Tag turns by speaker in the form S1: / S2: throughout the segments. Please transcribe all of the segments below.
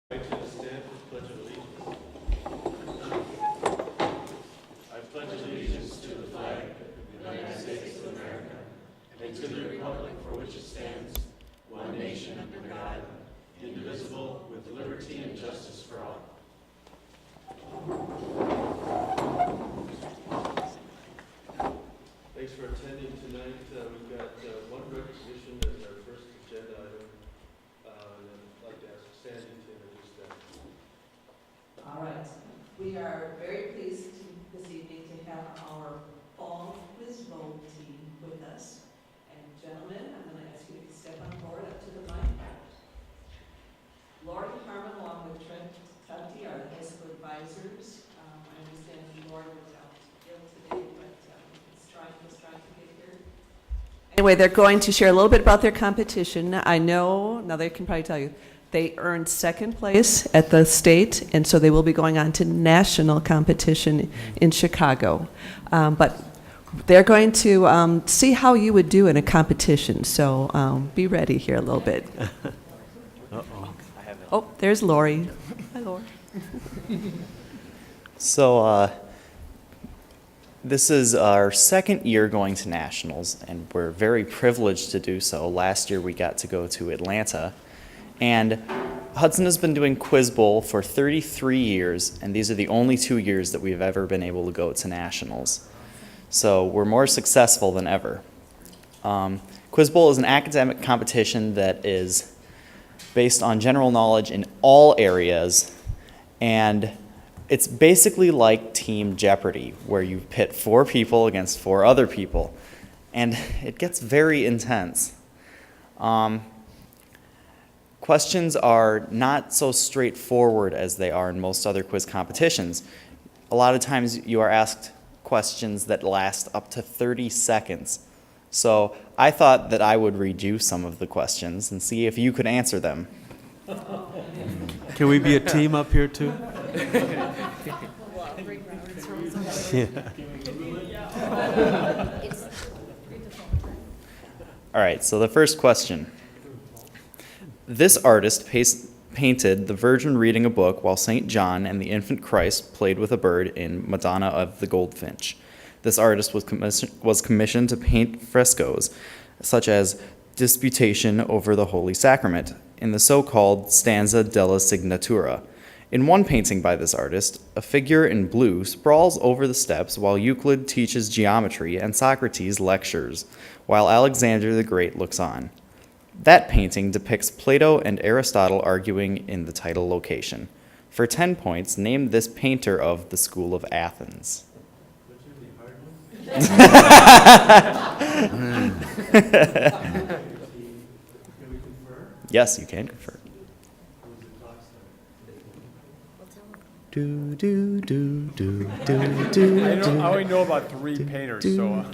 S1: To stand for the Pledge of Allegiance. I pledge allegiance to the flag of the United States of America and to the republic for which it stands, one nation under God, indivisible, with liberty and justice for all. Thanks for attending tonight. We've got one recognition as our first agenda item. I'd like to ask Sandy to introduce that.
S2: All right. We are very pleased this evening to have our fall quiz bowl team with us. And gentlemen, I'm going to ask you to step on forward up to the mic. Lori Harmon, along with Trent Tufte, are the high school advisors. I understand Lori was out ill today, but was trying to get here. Anyway, they're going to share a little bit about their competition. I know, now they can probably tell you, they earned second place at the state, and so they will be going on to national competition in Chicago. But they're going to see how you would do in a competition, so be ready here a little bit.
S3: Uh-oh.
S2: Oh, there's Lori. Hi, Lori.
S3: So, this is our second year going to nationals, and we're very privileged to do so. Last year we got to go to Atlanta, and Hudson has been doing Quiz Bowl for 33 years, and these are the only 2 years that we've ever been able to go to nationals. So we're more successful than ever. Quiz Bowl is an academic competition that is based on general knowledge in all areas, and it's basically like Team Jeopardy, where you pit 4 people against 4 other people, and it gets very intense. Questions are not so straightforward as they are in most other quiz competitions. A lot of times you are asked questions that last up to 30 seconds. So I thought that I would read you some of the questions and see if you could answer them.
S4: Can we be a team up here too? Yeah.
S3: All right, so the first question. This artist painted the Virgin reading a book while St. John and the infant Christ played with a bird in Madonna of the Goldfinch. This artist was commissioned to paint frescoes, such as Disputation over the Holy Sacrament, in the so-called Stanza della Signatura. In one painting by this artist, a figure in blue sprawls over the steps while Euclid teaches geometry and Socrates lectures, while Alexander the Great looks on. That painting depicts Plato and Aristotle arguing in the title location. For 10 points, name this painter of the School of Athens. Yes, you can confer. Do do do do do do.
S5: I only know about 3 painters, so.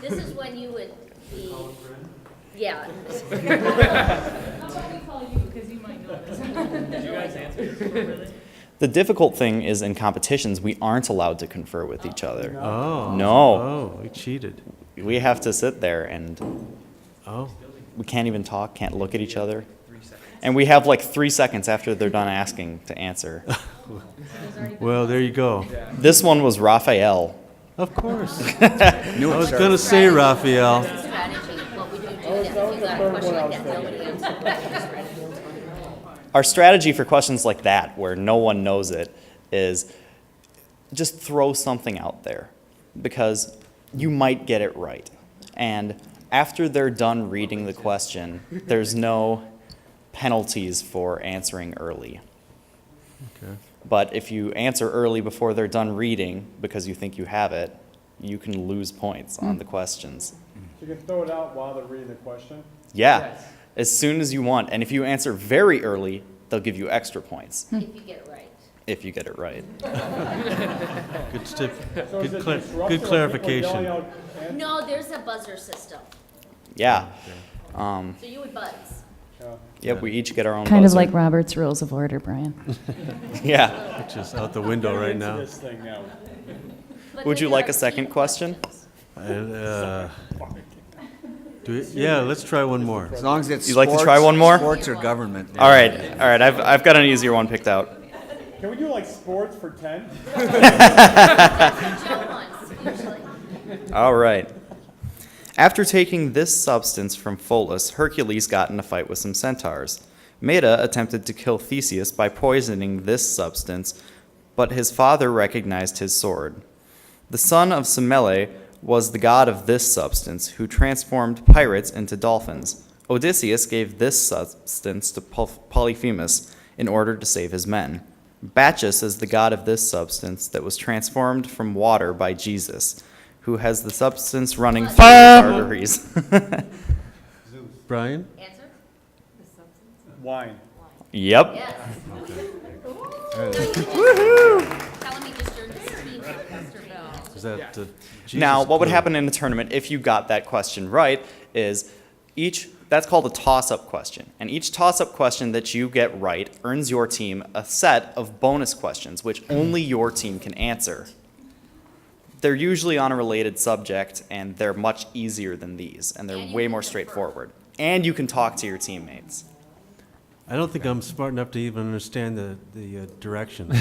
S6: This is when you would be, yeah.
S7: I'll call you because you might know this. Did you guys answer?
S3: The difficult thing is in competitions, we aren't allowed to confer with each other.
S4: Oh.
S3: No.
S4: Oh, we cheated.
S3: We have to sit there and
S4: Oh.
S3: we can't even talk, can't look at each other. And we have like 3 seconds after they're done asking to answer.
S4: Well, there you go.
S3: This one was Raphael.
S4: Of course. I was going to say Raphael.
S6: Strategy, what would you do then if you got a question like that, nobody answered?
S3: Our strategy for questions like that, where no one knows it, is just throw something out there because you might get it right. And after they're done reading the question, there's no penalties for answering early.
S4: Okay.
S3: But if you answer early before they're done reading because you think you have it, you can lose points on the questions.
S5: You can throw it out while they're reading the question.
S3: Yeah, as soon as you want. And if you answer very early, they'll give you extra points.
S6: If you get it right.
S3: If you get it right.
S4: Good tip.
S5: So is it disruptive
S4: Good
S5: of people
S4: clarification.
S5: yelling out answers?
S6: No, there's a buzzer system,
S3: Yeah.
S6: so you would buzz.
S3: Yep, we each get our own
S7: Kind of
S3: buzzer.
S7: like Robert's Rules of Order, Brian.
S3: Yeah.
S4: Which is out the window right
S5: Into
S4: now.
S5: this thing now.
S6: But
S3: Would
S6: then
S3: you
S6: there
S3: like
S6: are
S3: a second
S6: team
S3: question?
S6: questions.
S4: Yeah, let's try one more.
S8: As long as it's
S3: You'd like to
S8: sports-
S3: try one more?
S8: Sports or government.
S3: All right. I've got an easier one picked out.
S5: Can we do like sports for 10?
S6: Jump once, usually.
S3: All right. After taking this substance from Pholus, Hercules got in a fight with some centaurs. Meta attempted to kill Theseus by poisoning this substance, but his father recognized his sword. The son of Semele was the god of this substance, who transformed pirates into dolphins. Odysseus gave this substance to Polyphemus in order to save his men. Bacchus is the god of this substance that was transformed from water by Jesus, who has the substance running through his arteries.
S4: Brian?
S6: Answer?
S5: Wine.
S3: Yep.
S6: Yes. Telling me just your speed.
S4: Is that Jesus
S3: Now, what would
S4: clue?
S3: happen in a tournament if you got that question right is that's called a toss-up question. And each toss-up question that you get right earns your team a set of bonus questions, which only your team can answer. They're usually on a related subject, and they're much easier than these, and they're
S6: And you
S3: way
S6: can
S3: more
S6: defer.
S3: straightforward. And you can talk to your teammates.
S4: I don't think I'm smart enough to even understand the directions.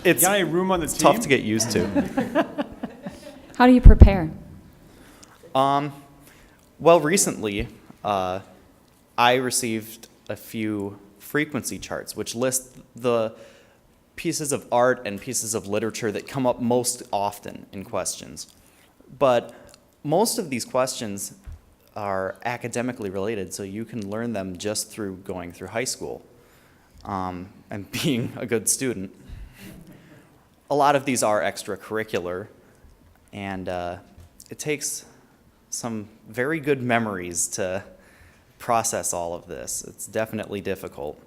S3: It's
S5: Got any room on the team?
S3: tough to get used to.
S9: How do you prepare?
S3: Well, recently, I received a few frequency charts, which list the pieces of art and pieces of literature that come up most often in questions. But most of these questions are academically related, so you can learn them just through going through high school and being a good student. A lot of these are extracurricular, and it takes some very good memories to process all of this. It's definitely difficult.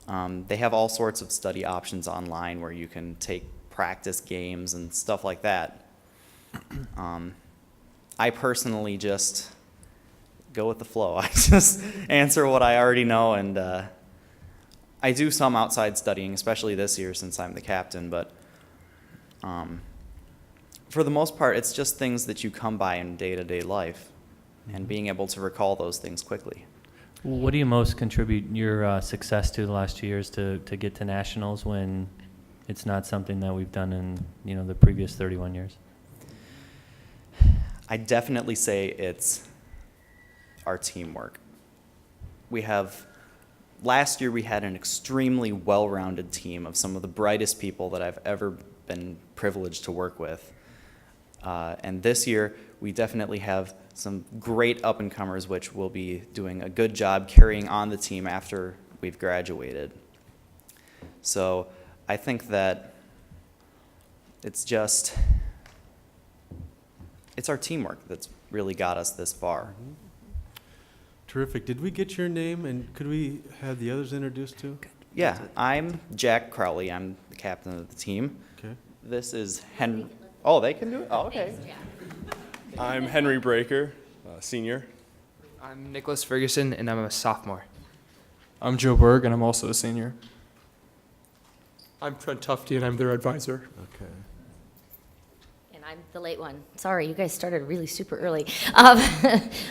S3: They have all sorts of study options online where you can take practice games and stuff like that. I personally just go with the flow. I just answer what I already know, and I do some outside studying, especially this year since I'm the captain, but for the most part, it's just things that you come by in day-to-day life and being able to recall those things quickly.
S7: What do you most contribute your success to the last 2 years to get to nationals when it's not something that we've done in the previous 31 years?
S3: I definitely say it's our teamwork. Last year we had an extremely well-rounded team of some of the brightest people that I've ever been privileged to work with. And this year we definitely have some great up-and-comers which will be doing a good job carrying on the team after we've graduated. So I think that it's our teamwork that's really got us this far.
S4: Terrific. Did we get your name, and could we have the others introduced too?
S3: Yeah, I'm Jack Crowley. I'm the captain of the team.
S4: Okay.
S3: This is Henry. Oh, they can do it? Oh, okay.
S6: Thanks, Jack.
S10: I'm Henry Breaker, senior.
S11: I'm Nicholas Ferguson, and I'm a sophomore.
S12: I'm Joe Berg, and I'm also a senior.
S10: I'm Trent Tufty, and I'm their advisor.
S4: Okay.
S6: And I'm the late one. Sorry, you guys started really super early.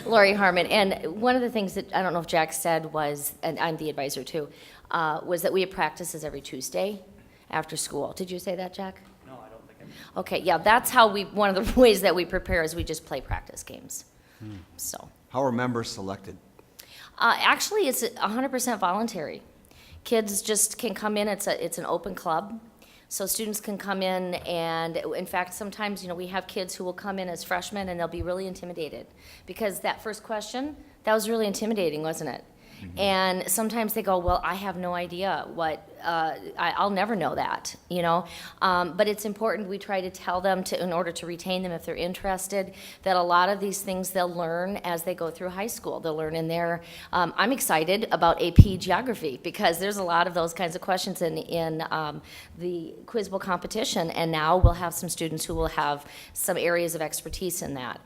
S6: Lori Harmon. And one of the things that I don't know if Jack said was, and I'm the advisor too, was that we have practices every Tuesday after school. Did you say that, Jack?
S3: No, I don't think I
S6: Okay, yeah, that's how one of the ways that we prepare is we just play practice games. So,
S8: How are members selected?
S6: actually, it's 100% voluntary. Kids just can come in. It's an open club, so students can come in. And in fact, sometimes we have kids who will come in as freshmen and they'll be really intimidated because that first question that was really intimidating, wasn't it? Mm-hmm. And sometimes they go, well, I have no idea what, I'll never know that, But it's important we try to tell them in order to retain them if they're interested, that a lot of these things they'll learn as they go through high school. They'll learn in their, I'm excited about AP Geography because there's a lot of those kinds of questions in the Quiz Bowl competition, and now we'll have some students who will have some areas of expertise in that.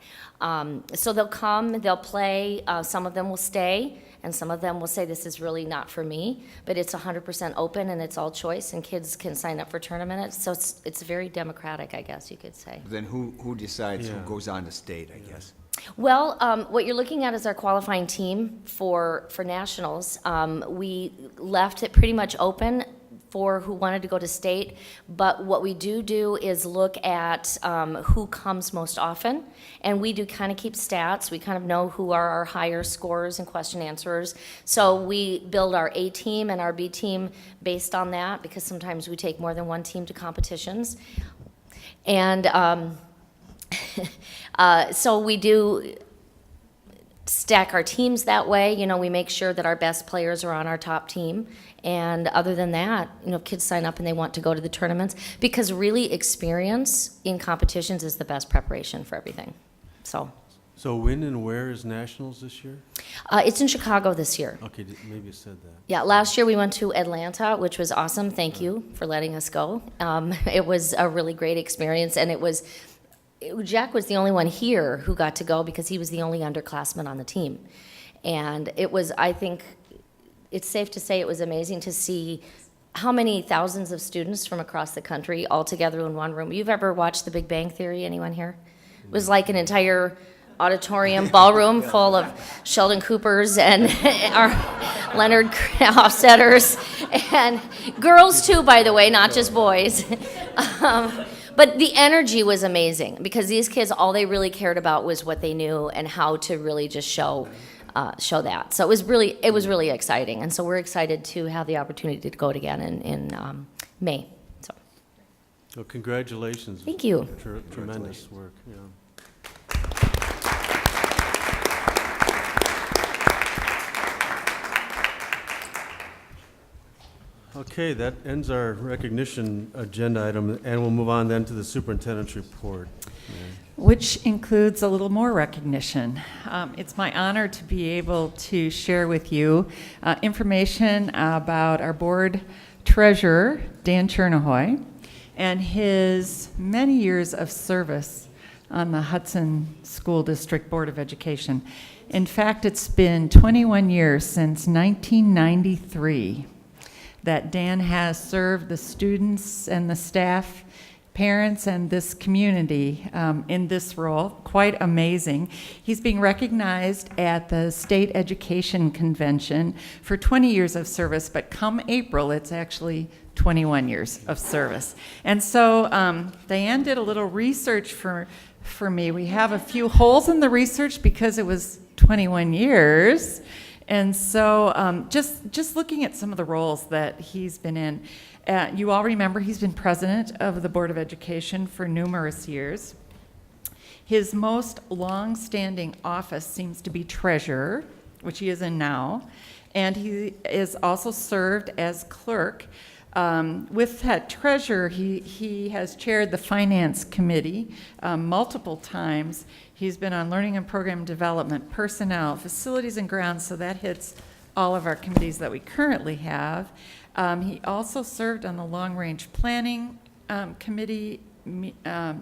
S6: So they'll come, they'll play, some of them will stay, and some of them will say, this is really not for me, but it's 100% open and it's all choice, and kids can sign up for tournaments. So it's very democratic, I guess you could say.
S8: Then who decides who
S4: Yeah.
S8: goes on to state, I guess?
S6: Well, what you're looking at is our qualifying team for nationals. We left it pretty much open for who wanted to go to state, but what we do is look at who comes most often, and we do kind of keep stats. We kind of know who are our higher scorers and question answerers. So we build our A team and our B team based on that, because sometimes we take more than one team to competitions. And so we do stack our teams that way. You know, we make sure that our best players are on our top team. And other than that, you know, kids sign up and they want to go to the tournaments, because really experience in competitions is the best preparation for everything.
S4: So when and where is nationals this year?
S6: It's in Chicago this year.
S4: Okay, maybe you said that.
S6: Yeah, last year we went to Atlanta, which was awesome. Thank you for letting us go. It was a really great experience, and Jack was the only one here who got to go because he was the only underclassman on the team. And it was, I think, it's safe to say it was amazing to see how many thousands of students from across the country all together in one room. You've ever watched The Big Bang Theory, anyone here? It was like an entire auditorium, ballroom full of Sheldon Coopers and our Leonard Hofstetters, and girls too, by the way, not just boys. But the energy was amazing, because these kids, all they really cared about was what they knew and how to really just show that. So it was really exciting, and so we're excited to have the opportunity to go again in May.
S4: So congratulations.
S6: Thank you.
S4: Tremendous work. Yeah. Okay, that ends our recognition agenda item, and we'll move on then to the superintendent's report.
S13: Which includes a little more recognition. It's my honor to be able to share with you information about our board treasurer, Dan Chernahoy, and his many years of service on the Hudson School District Board of Education. In fact, it's been 21 years since 1993 that Dan has served the students and the staff, parents, and this community in this role. Quite amazing. He's being recognized at the State Education Convention for 20 years of service, but come April, it's actually 21 years of service. And so Diane did a little research for me. We have a few holes in the research because it was 21 years. And so just looking at some of the roles that he's been in, you all remember he's been president of the Board of Education for numerous years. His most long-standing office seems to be treasurer, which he is in now, and he is also served as clerk. With that treasurer, he has chaired the finance committee multiple times. He's been on learning and program development, personnel, facilities and grounds, so that hits all of our committees that we currently have. He also served on the long-range planning committee, the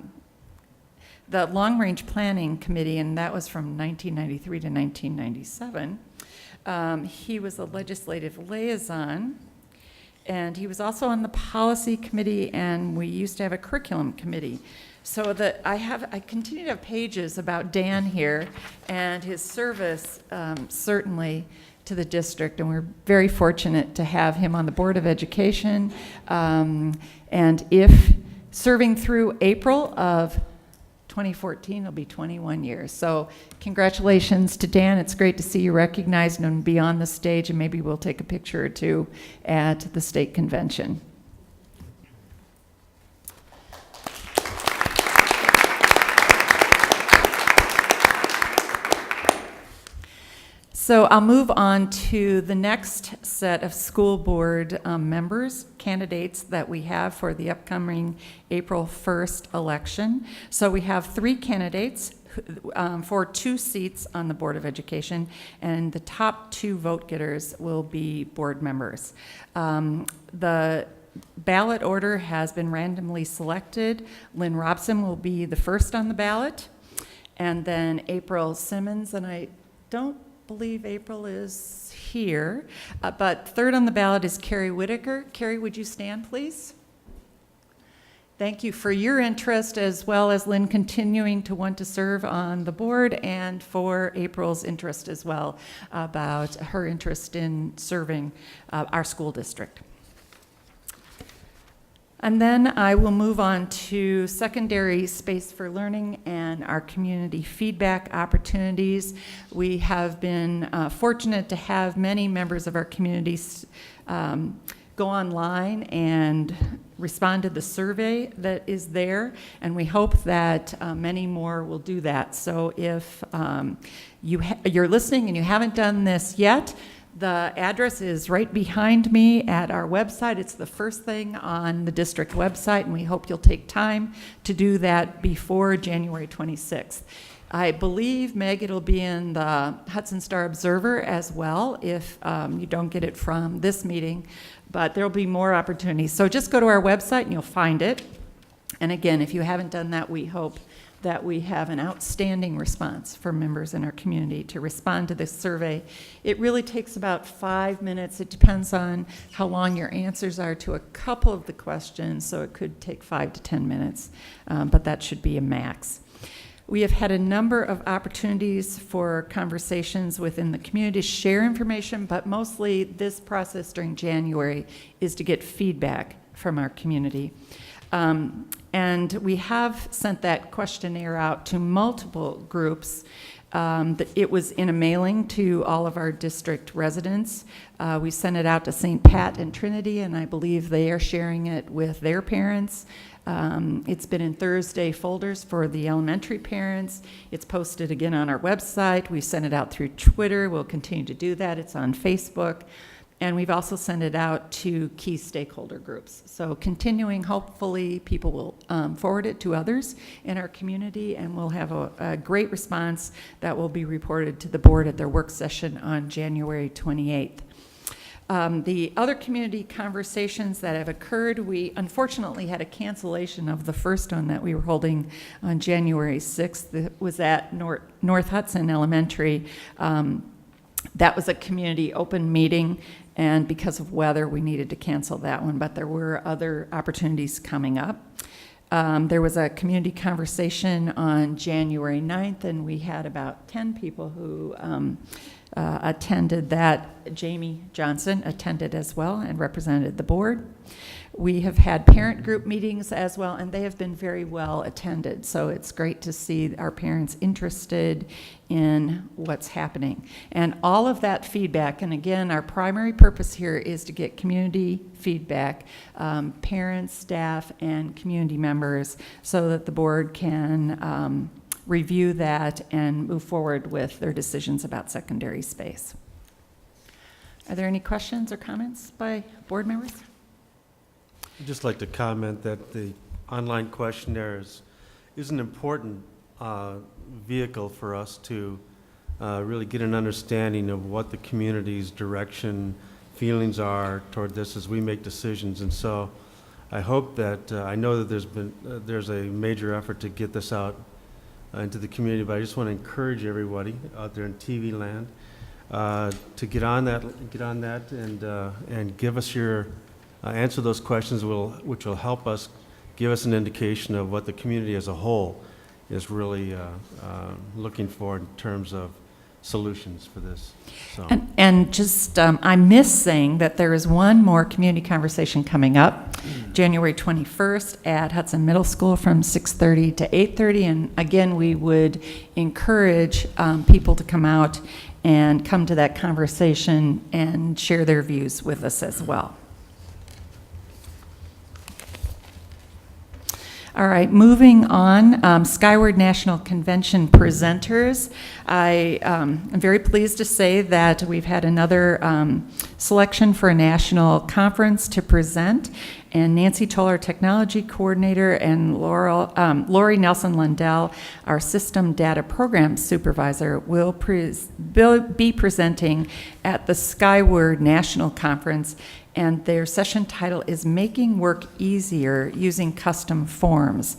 S13: long-range planning committee, and that was from 1993 to 1997. He was a legislative liaison, and he was also on the policy committee, and we used to have a curriculum committee. So I continue to have pages about Dan here and his service, certainly to the district, and we're very fortunate to have him on the Board of Education. And if serving through April of 2014, it'll be 21 years. So congratulations to Dan. It's great to see you recognized and be on the stage, and maybe we'll take a picture or two at the state convention. So I'll move on to the next set of school board members, candidates that we have for the upcoming April 1st election. So we have 3 candidates for 2 seats on the Board of Education, and the top 2 vote getters will be board members. The ballot order has been randomly selected. Lynn Robson will be the first on the ballot, and then April Simmons, and I don't believe April is here, but third on the ballot is Carrie Whitaker. Carrie, would you stand, please? Thank you for your interest, as well as Lynn continuing to want to serve on the board, and for April's interest as well, about her interest in serving our school district. And then I will move on to secondary space for learning and our community feedback opportunities. We have been fortunate to have many members of our communities go online and respond to the survey that is there, and we hope that many more will do that. So if you're listening and you haven't done this yet, the address is right behind me at our website. It's the first thing on the district website, and we hope you'll take time to do that before January 26th. I believe, Meg, it'll be in the Hudson Star Observer as well if you don't get it from this meeting, but there'll be more opportunities. So just go to our website and you'll find it. And again, if you haven't done that, we hope that we have an outstanding response from members in our community to respond to this survey. It really takes about 5 minutes. It depends on how long your answers are to a couple of the questions, so it could take 5 to 10 minutes, but that should be a max. We have had a number of opportunities for conversations within the community to share information, but mostly this process during January is to get feedback from our community. And we have sent that questionnaire out to multiple groups. It was in a mailing to all of our district residents. We sent it out to St. Pat and Trinity, and I believe they are sharing it with their parents. It's been in Thursday folders for the elementary parents. It's posted again on our website. We sent it out through Twitter. We'll continue to do that. It's on Facebook. And we've also sent it out to key stakeholder groups. So continuing, hopefully people will forward it to others in our community, and we'll have a great response that will be reported to the board at their work session on January 28th. The other community conversations that have occurred, we unfortunately had a cancellation of the first one that we were holding on January 6th. It was at North Hudson Elementary. That was a community open meeting, and because of weather, we needed to cancel that one, but there were other opportunities coming up. There was a community conversation on January 9th, and we had about 10 people who attended that. Jamie Johnson attended as well and represented the board. We have had parent group meetings as well, and they have been very well attended. So it's great to see our parents interested in what's happening. And all of that feedback, and again, our primary purpose here is to get community feedback, parents, staff, and community members, so that the board can review that and move forward with their decisions about secondary space. Are there any questions or comments by board members?
S4: I'd just like to comment that the online questionnaire is an important vehicle for us to really get an understanding of what the community's direction, feelings are toward this as we make decisions. And so I hope that, I know that there's a major effort to get this out into the community, but I just want to encourage everybody out there in TV land to get on that and give us your answer those questions, which will help us give us an indication of what the community as a whole is really looking for in terms of solutions for this. So.
S13: And just, I miss saying that there is one more community conversation coming up, January 21st at Hudson Middle School from 6:30 to 8:30. And again, we would encourage people to come out and come to that conversation and share their views with us as well. All right, moving on, Skyward National Convention presenters. I am very pleased to say that we've had another selection for a national conference to present, and Nancy Toller, Technology Coordinator, and Lori Nelson-Lundell, our System Data Program Supervisor, will be presenting at the Skyward National Conference, and their session title is Making Work Easier Using Custom Forms.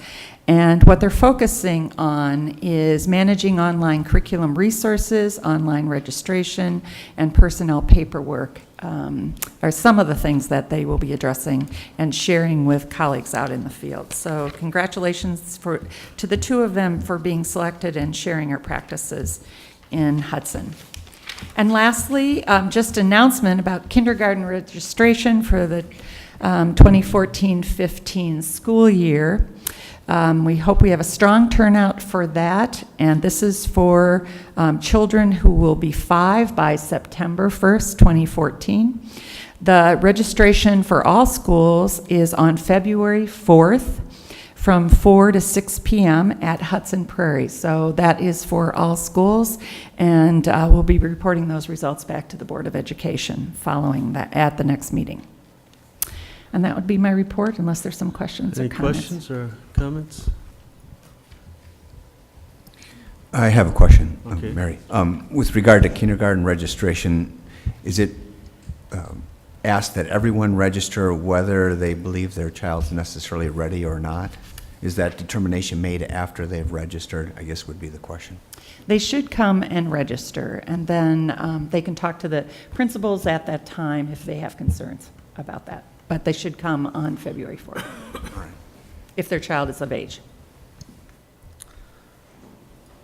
S13: And what they're focusing on is managing online curriculum resources, online registration, and personnel paperwork are some of the things that they will be addressing and sharing with colleagues out in the field. So congratulations to the two of them for being selected and sharing our practices in Hudson. And lastly, just announcement about kindergarten registration for the 2014-15 school year. We hope we have a strong turnout for that, and this is for children who will be 5 by September 1st, 2014. The registration for all schools is on February 4th from 4 to 6 p.m. at Hudson Prairie. So that is for all schools, and we'll be reporting those results back to the Board of Education following that at the next meeting. And that would be my report, unless there's some questions or
S4: Any
S13: comments.
S4: questions or comments?
S8: I have a question,
S4: Okay.
S8: Mary. With regard to kindergarten registration, is it asked that everyone register whether they believe their child's necessarily ready or not? Is that determination made after they've registered, I guess would be the question.
S13: They should come and register, and then they can talk to the principals at that time if they have concerns about that. But they should come on February 4th, if their child is of age.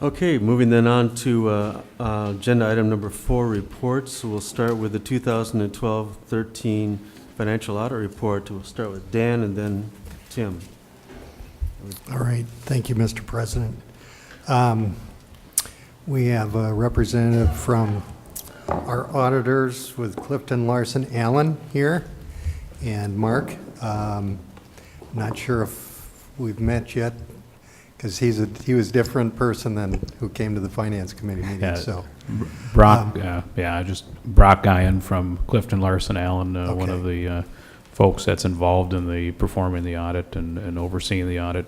S4: Okay, moving then on to agenda item number 4, reports. We'll start with the 2012-13 financial audit report. We'll start with Dan and then Tim.
S14: All right, thank you, Mr. President. We have a representative from our auditors with Clifton Larson Allen here, and Mark. Not sure if we've met yet, because he was a different person than who came to the Finance Committee meeting,
S15: Yeah,
S14: so.
S15: Brock, just Brock Guyan from Clifton Larson Allen, one of the folks that's involved in the performing the audit and overseeing the audit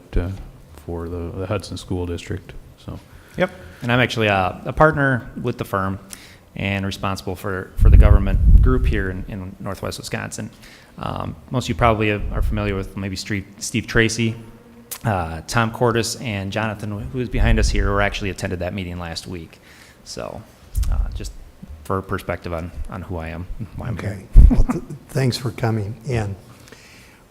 S15: for the Hudson School District. So.
S16: Yep, and I'm actually a partner with the firm and responsible for the government group here in Northwest Wisconsin. Most of you probably are familiar with maybe Steve Tracy, Tom Cordes, and Jonathan, who is behind us here, who actually attended that meeting last week. So just for perspective on who I am, why I'm here.
S14: Well, thanks for coming. And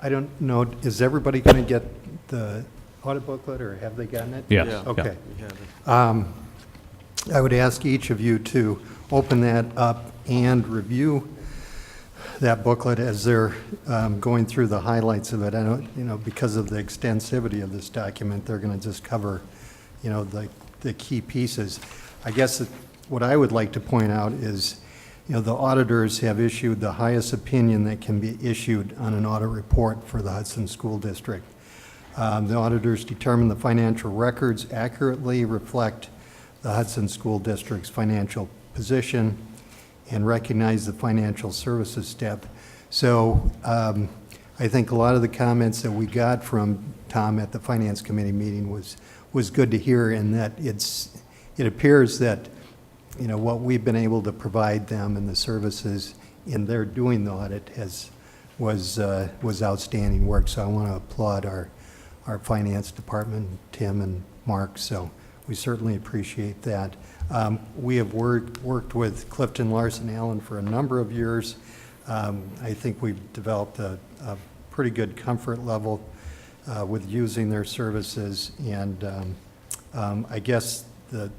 S14: I don't know, is everybody going to get the audit booklet, or have they gotten it?
S15: Yes.
S4: Yeah.
S14: Okay.
S4: Yeah.
S14: I would ask each of you to open that up and review that booklet as they're going through the highlights of it. I don't, because of the extensivity of this document, they're going to just cover, the key pieces. I guess what I would like to point out is, the auditors have issued the highest opinion that can be issued on an audit report for the Hudson School District. The auditors determined the financial records accurately reflect the Hudson School District's financial position and recognize the financial services step. So I think a lot of the comments that we got from Tom at the Finance Committee meeting was good to hear, in that it appears that what we've been able to provide them and the services in their doing the audit was outstanding work. So I want to applaud our finance department, Tim and Mark. So we certainly appreciate that. We have worked with Clifton Larson Allen for a number of years. I think we've developed a pretty good comfort level with using their services, and I guess the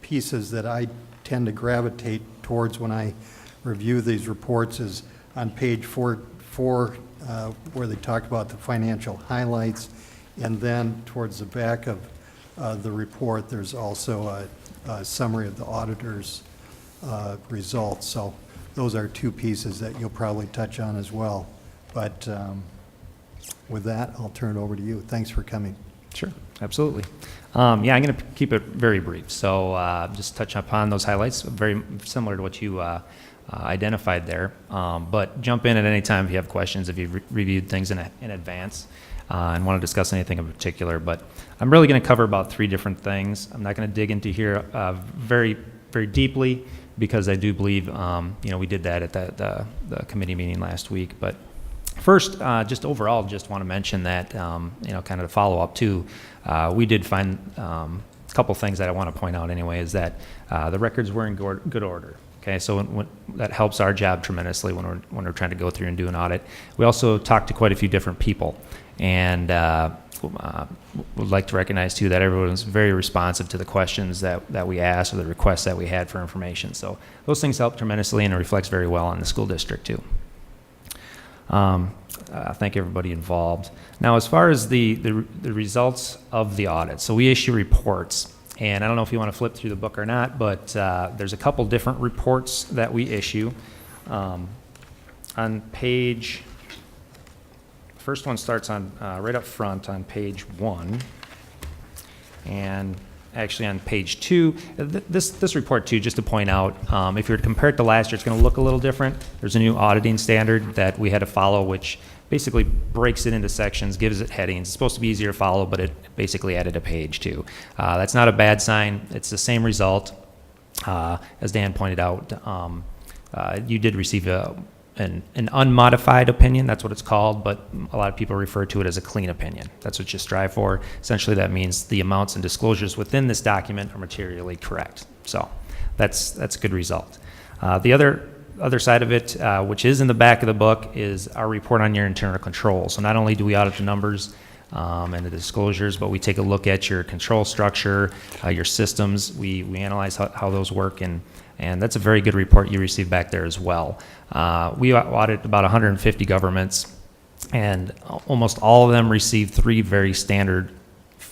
S14: pieces that I tend to gravitate towards when I review these reports is on page 4, where they talk about the financial highlights, and then towards the back of the report, there's also a summary of the auditor's results. So those are two pieces that you'll probably touch on as well. But with that, I'll turn it over to you. Thanks for coming.
S16: Sure, absolutely. I'm going to keep it very brief. So just touch upon those highlights, very similar to what you identified there. But jump in at any time if you have questions, if you've reviewed things in advance and want to discuss anything in particular. But I'm really going to cover about 3 different things. I'm not going to dig into here very, very deeply, because I do believe, we did that at the committee meeting last week. But First, just overall, just want to mention that, kind of to follow up too, we did find a couple things that I want to point out anyway, is that the records were in good order. Okay, so that helps our job tremendously when we're trying to go through and do an audit. We also talked to quite a few different people, and would like to recognize too that everyone was very responsive to the questions that we asked or the requests that we had for information. So those things help tremendously, and it reflects very well on the school district too. Thank everybody involved. Now, as far as the results of the audit, so we issue reports, and I don't know if you want to flip through the book or not, but there's a couple different reports that we issue. On page, first one starts on right up front on page 1, and actually on page 2, this report too, just to point out, if you were to compare it to last year, it's going to look a little different. There's a new auditing standard that we had to follow, which basically breaks it into sections, gives it headings. It's supposed to be easier to follow, but it basically added a page too. That's not a bad sign. It's the same result. As Dan pointed out, you did receive an unmodified opinion. That's what it's called, but a lot of people refer to it as a clean opinion. That's what you strive for. Essentially, that means the amounts and disclosures within this document are materially correct. So that's a good result. The other side of it, which is in the back of the book, is our report on your internal controls. So not only do we audit the numbers and the disclosures, but we take a look at your control structure, your systems. We analyze how those work, and that's a very good report you receive back there as well. We audit about 150 governments, and almost all of them receive 3 very standard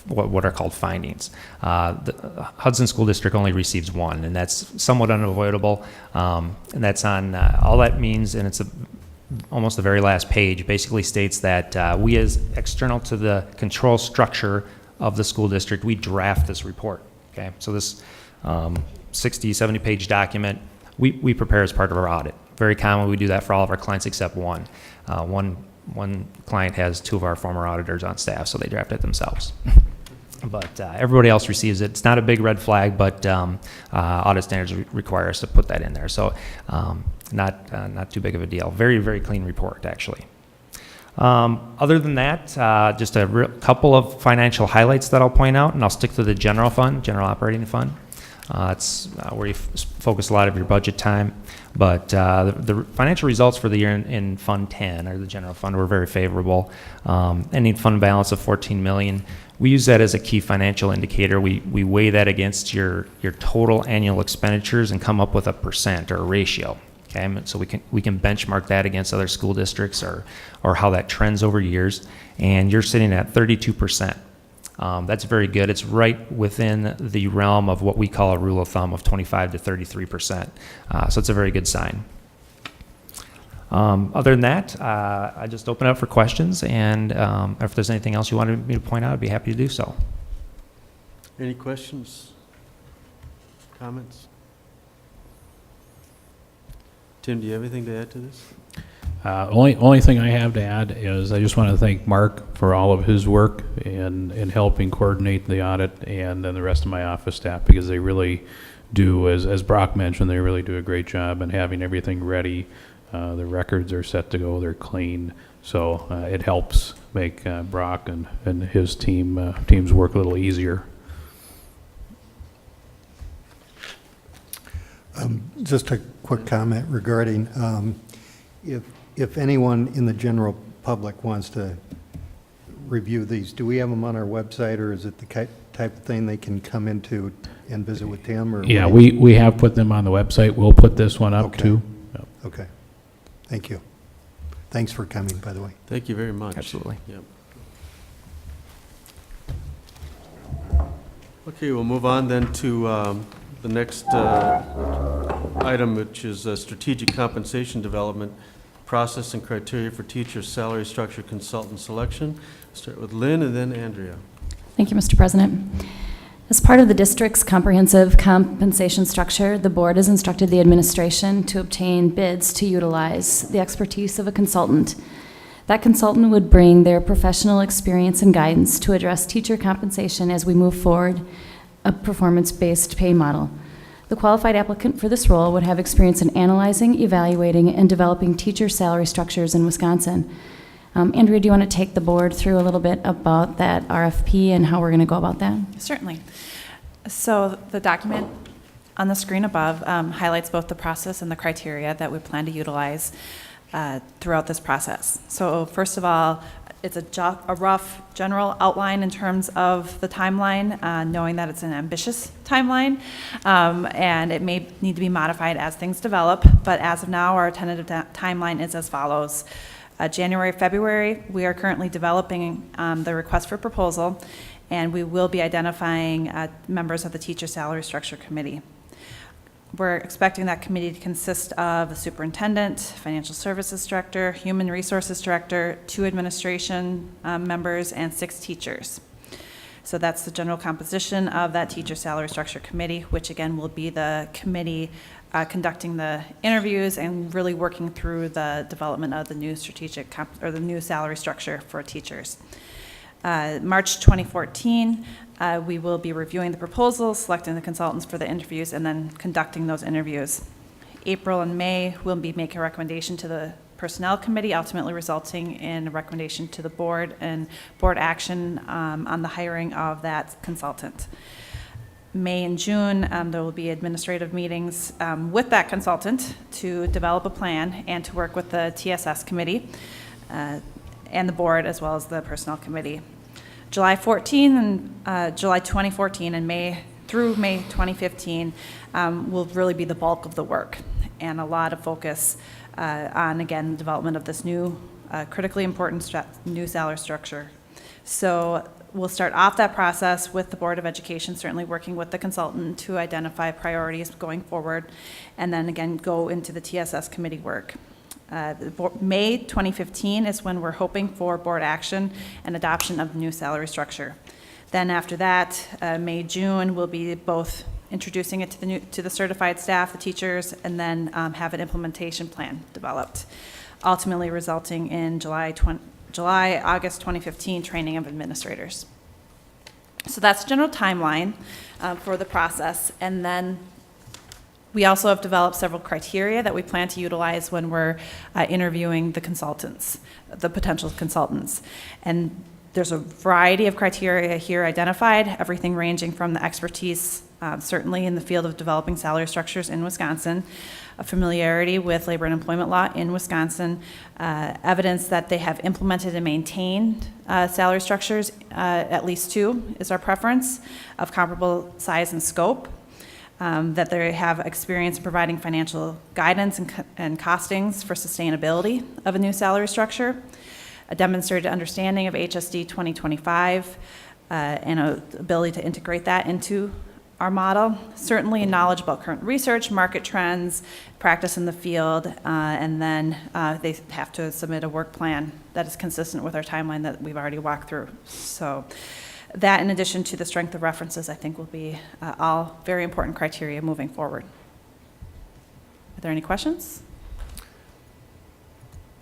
S16: what are called findings. The Hudson School District only receives 1, and that's somewhat unavoidable. And that's on, all that means, and it's almost the very last page, basically states that we, as external to the control structure of the school district, we draft this report. Okay, so this 60, 70-page document, we prepare as part of our audit. Very common, we do that for all of our clients except one. One client has 2 of our former auditors on staff, so they draft it themselves. But everybody else receives it. It's not a big red flag, but audit standards require us to put that in there. So not too big of a deal. Very, very clean report, actually. Other than that, just a couple of financial highlights that I'll point out, and I'll stick to the general fund, general operating fund. It's where you focus a lot of your budget time. But the financial results for the year in Fund 10, or the general fund, were very favorable. Ending fund balance of $14 million. We use that as a key financial indicator. We weigh that against your total annual expenditures and come up with a percent or a ratio. Okay, so we can benchmark that against other school districts or how that trends over years. And you're sitting at 32%. That's very good. It's right within the realm of what we call a rule of thumb of 25 to 33%. So it's a very good sign. Other than that, I just open it up for questions, and if there's anything else you wanted me to point out, I'd be happy to do so.
S4: Any questions? Comments? Tim, do you have anything to add to this?
S15: Only thing I have to add is I just want to thank Mark for all of his work in helping coordinate the audit, and then the rest of my office staff, because they really do, as Brock mentioned, they really do a great job in having everything ready. The records are set to go, they're clean, so it helps make Brock and his team's work a little easier.
S14: Just a quick comment regarding if anyone in the general public wants to review these, do we have them on our website, or is it the type of thing they can come into and visit with Tim? Or
S15: yeah, we have put them on the website. We'll put this one up too. Yep.
S14: Okay. Thank you. Thanks for coming, by the way.
S4: Thank you very much.
S16: Absolutely.
S4: Yep. Okay, we'll move on then to the next item, which is strategic compensation development process and criteria for teacher salary structure consultant selection. Start with Lynn and then Andrea.
S9: Thank you, Mr. President. As part of the district's comprehensive compensation structure, the board has instructed the administration to obtain bids to utilize the expertise of a consultant. That consultant would bring their professional experience and guidance to address teacher compensation as we move forward a performance-based pay model. The The qualified applicant for this role would have experience in analyzing, evaluating, and developing teacher salary structures in Wisconsin. Andrea, do you want to take the board through a little bit about that RFP and how we're going to go about that?
S17: Certainly. So the document on the screen above highlights both the process and the criteria that we plan to utilize throughout this process. So first of all, it's a rough general outline in terms of the timeline, knowing that it's an ambitious timeline, and it may need to be modified as things develop, but as of now, our tentative timeline is as follows. January, February, we are currently developing the request for proposal, and we will be identifying members of the Teacher Salary Structure Committee. We're expecting that committee to consist of the superintendent, financial services director, human resources director, 2 administration members, and 6 teachers. So that's the general composition of that Teacher Salary Structure Committee, which again will be the committee conducting the interviews and really working through the development of the new the new salary structure for teachers. March 2014, we will be reviewing the proposals, selecting the consultants for the interviews, and then conducting those interviews. April and May, we'll be making a recommendation to the Personnel Committee, ultimately resulting in a recommendation to the board and board action on the hiring of that consultant. May and June, there will be administrative meetings with that consultant to develop a plan and to work with the TSS Committee and the board, as well as the Personnel Committee. July 2014 and May through May 2015 will really be the bulk of the work, and a lot of focus on, again, the development of this new, critically important new salary structure. So we'll start off that process with the Board of Education, certainly working with the consultant to identify priorities going forward, and then again go into the TSS committee work. May 2015 is when we're hoping for board action and adoption of the new salary structure. Then after that, May, June, we'll be both introducing it to the certified staff, the teachers, and then have an implementation plan developed, ultimately resulting in August 2015 training of administrators. So that's the general timeline for the process. And then we also have developed several criteria that we plan to utilize when we're interviewing the consultants, the potential consultants. And there's a variety of criteria here identified, everything ranging from the expertise, certainly in the field of developing salary structures in Wisconsin, a familiarity with labor and employment law in Wisconsin, evidence that they have implemented and maintained salary structures, at least 2 is our preference, of comparable size and scope, that they have experience in providing financial guidance and costings for sustainability of a new salary structure, a demonstrated understanding of HSD 2025, and an ability to integrate that into our model. Certainly a knowledge about current research, market trends, practice in the field, and then they have to submit a work plan that is consistent with our timeline that we've already walked through. So that, in addition to the strength of references, I think will be all very important criteria moving forward. Are there any questions?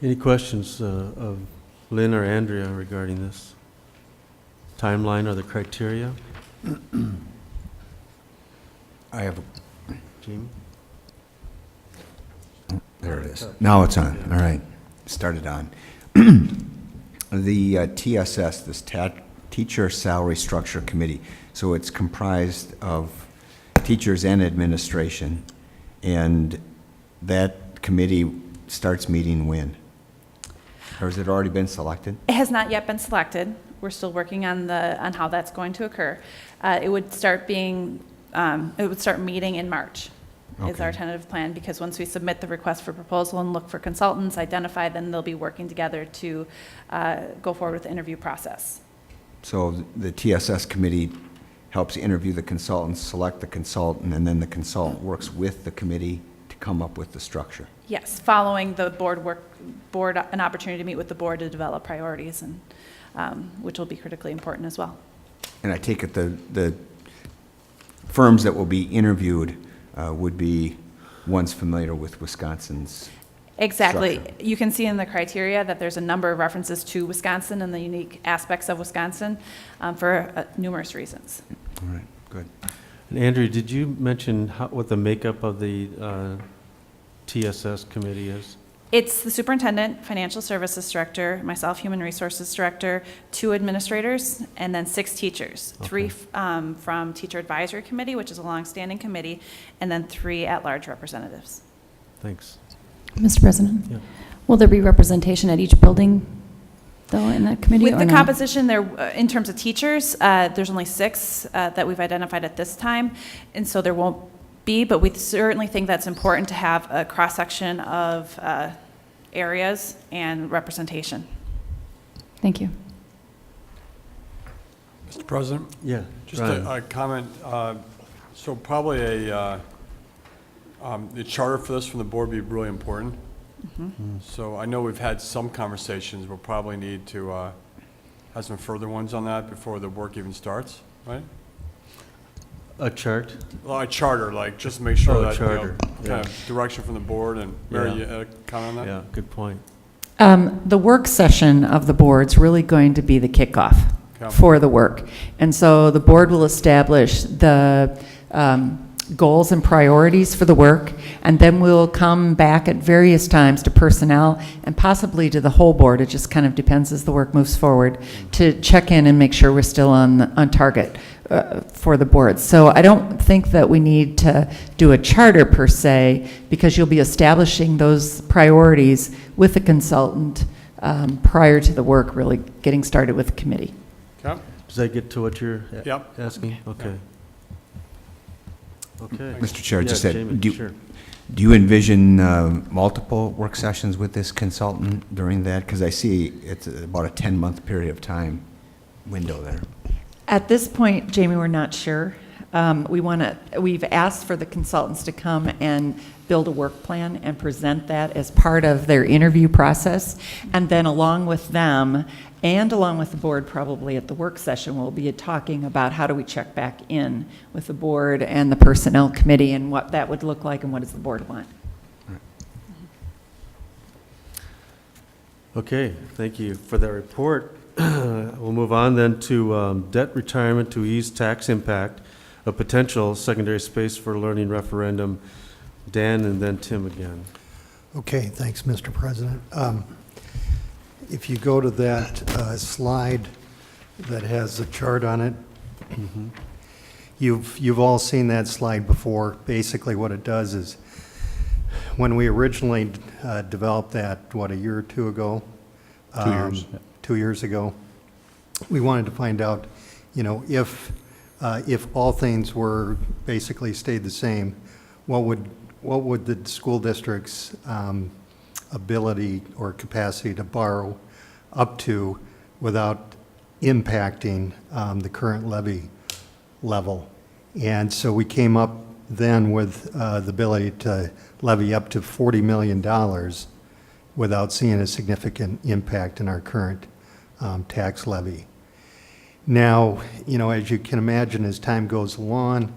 S4: Any questions of Lynn or Andrea regarding this timeline or the criteria?
S8: I have a,
S4: Jamie?
S8: there it is. Now it's on. All right. Started on. The TSS, this Teacher Salary Structure Committee, so it's comprised of teachers and administration, and that committee starts meeting when? Or has it already been selected?
S17: It has not yet been selected. We're still working on how that's going to occur. It would start meeting in March. Is our tentative plan, because once we submit the request for proposal and look for consultants, identify, then they'll be working together to go forward with the interview process.
S8: So the TSS committee helps interview the consultants, select the consultant, and then the consultant works with the committee to come up with the structure.
S17: Yes, following the an opportunity to meet with the board to develop priorities, and which will be critically important as well.
S8: And I take it the firms that will be interviewed would be ones familiar with Wisconsin's
S17: Exactly.
S8: structure.
S17: You can see in the criteria that there's a number of references to Wisconsin and the unique aspects of Wisconsin for numerous reasons.
S8: All right, good.
S4: And Andrew, did you mention what the makeup of the TSS committee is?
S17: It's the superintendent, financial services director, myself, human resources director, 2 administrators, and then 6 teachers.
S4: Okay.
S17: 3 from teacher advisory committee, which is a longstanding committee, and then 3 at-large representatives.
S4: Thanks.
S9: Mr. President?
S4: Yeah.
S9: Will there be representation at each building, though, in that committee?
S17: With
S9: or
S17: the
S9: no?
S17: composition there, in terms of teachers, there's only 6 that we've identified at this time, and so there won't be, but we certainly think that's important to have a cross-section of areas and representation.
S9: Thank you.
S5: Mr. President?
S4: Yeah.
S5: Just
S4: Ryan.
S5: a comment. So probably the charter for this from the board would be really important. So I know we've had some conversations. We'll probably need to have some further ones on that before the work even starts, right?
S4: A chart?
S5: Well, a charter, like, just make sure that,
S4: charter.
S5: kind of direction from the board, and Mary,
S4: Yeah.
S5: you had a comment on that?
S4: Yeah, good point.
S13: The work session of the board's really going to be the kickoff
S5: Okay.
S13: for the work. And so the board will establish the goals and priorities for the work, and then we'll come back at various times to personnel and possibly to the whole board. It just kind of depends as the work moves forward to check in and make sure we're still on target for the board. So I don't think that we need to do a charter per se, because you'll be establishing those priorities with the consultant prior to the work really getting started with the committee.
S5: Okay.
S4: Does that get to what you're
S5: Yep.
S4: asking? Okay. Okay.
S8: Mr. Chair,
S4: Yeah,
S8: just that,
S4: Jamie,
S8: do
S4: sure.
S8: you envision multiple work sessions with this consultant during that? Because I see it's about a 10-month period of time window there.
S13: At this point, Jamie, we're not sure. We've asked for the consultants to come and build a work plan and present that as part of their interview process. And then along with them, and along with the board probably at the work session, we'll be talking about how do we check back in with the board and the personnel committee and what that would look like and what does the board want.
S4: Okay, thank you for that report. We'll move on then to debt retirement to ease tax impact, a potential secondary space for learning referendum. Dan and then Tim again.
S14: Okay, thanks, Mr. President. If you go to that slide that has a chart on it, you've all seen that slide before. Basically what it does is, when we originally developed that, a year or 2 ago?
S15: 2 years.
S14: 2 years ago, we wanted to find out, if all things were basically stayed the same, what would the school district's ability or capacity to borrow up to without impacting the current levy level? And so we came up then with the ability to levy up to $40 million without seeing a significant impact in our current tax levy. Now, as you can imagine, as time goes along,